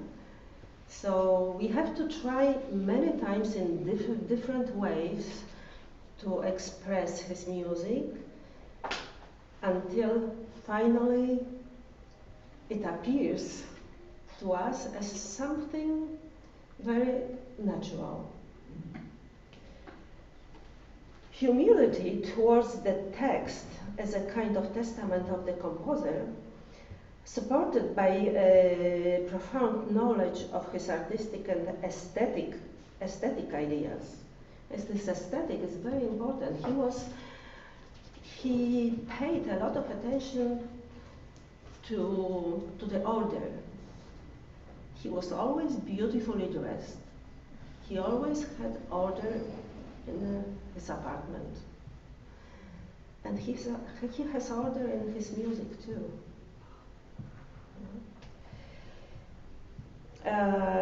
So we have to try many times in different ways to express his music until finally it appears to us as something very natural. Humility towards the text as a kind of testament of the composer, supported by a profound knowledge of his artistic and aesthetic ideas. As this aesthetic is very important. He paid a lot of attention to the order. He was always beautifully dressed. He always had order in his apartment. And he has order in his music too.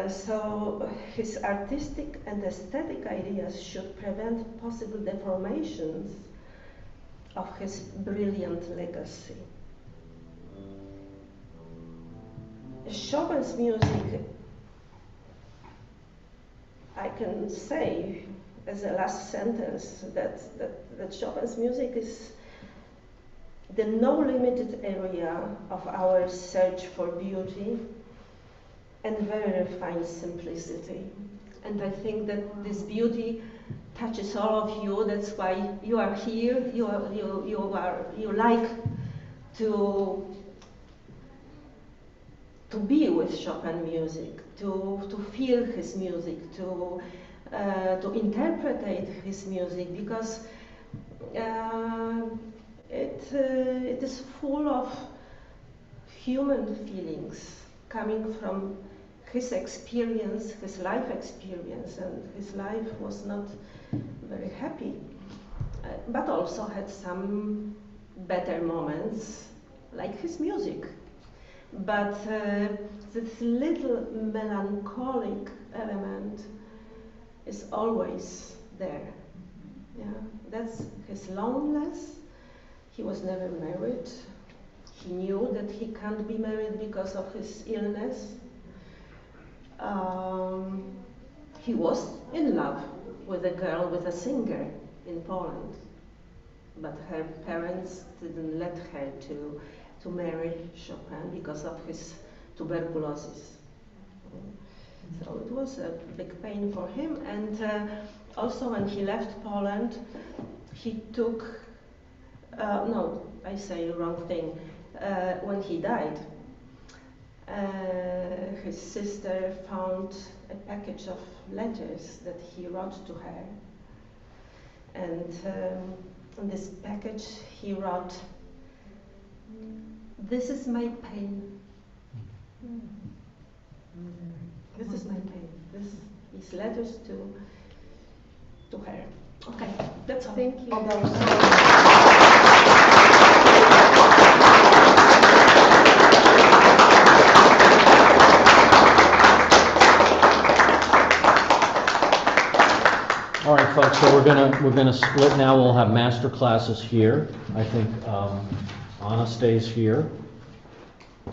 So his artistic and aesthetic ideas should prevent possible deformations of his brilliant legacy. Chopin's music, I can say as a last sentence that Chopin's music is the no-limited area of our search for beauty and very refined simplicity. And I think that this beauty touches all of you. That's why you are here. You like to be with Chopin music, to feel his music, to interpret his music, because it is full of human feelings. coming from his experience, his life experience, and his life was not very happy, but also had some better moments, like his music. But this little melancholic element is always there. Yeah, that's his loneliness. He was never married. He knew that he can't be married because of his illness. He was in love with a girl, with a singer in Poland, but her parents didn't let her to marry Chopin because of his tuberculosis. So it was a big pain for him, and also when he left Poland, he took, no, I say the wrong thing, when he died, his sister found a package of letters that he wrote to her, and in this package he wrote, "This is my pain. This is my pain." These letters to her. Okay, that's all. Thank you. All right, folks, so we're gonna split now. We'll have master classes here. I think Anna stays here,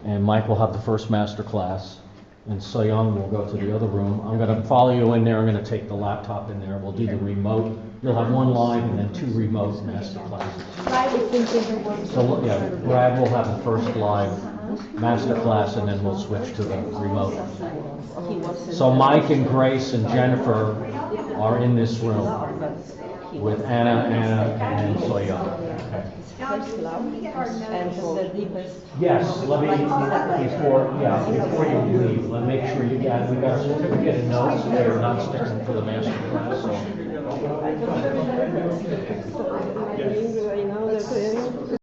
and Mike will have the first master class, and So-Young will go to the other room. I'm gonna follow you in there. I'm gonna take the laptop in there. We'll do the remote. You'll have one live and then 2 remote master classes. So yeah, Brad will have the first live master class, and then we'll switch to the remote. So Mike and Grace and Jennifer are in this room with Anna, and So-Young. Okay. And the deepest. Yes, let me, before you leave, let me make sure we got a certificate and notes there, not sticking for the master class, so.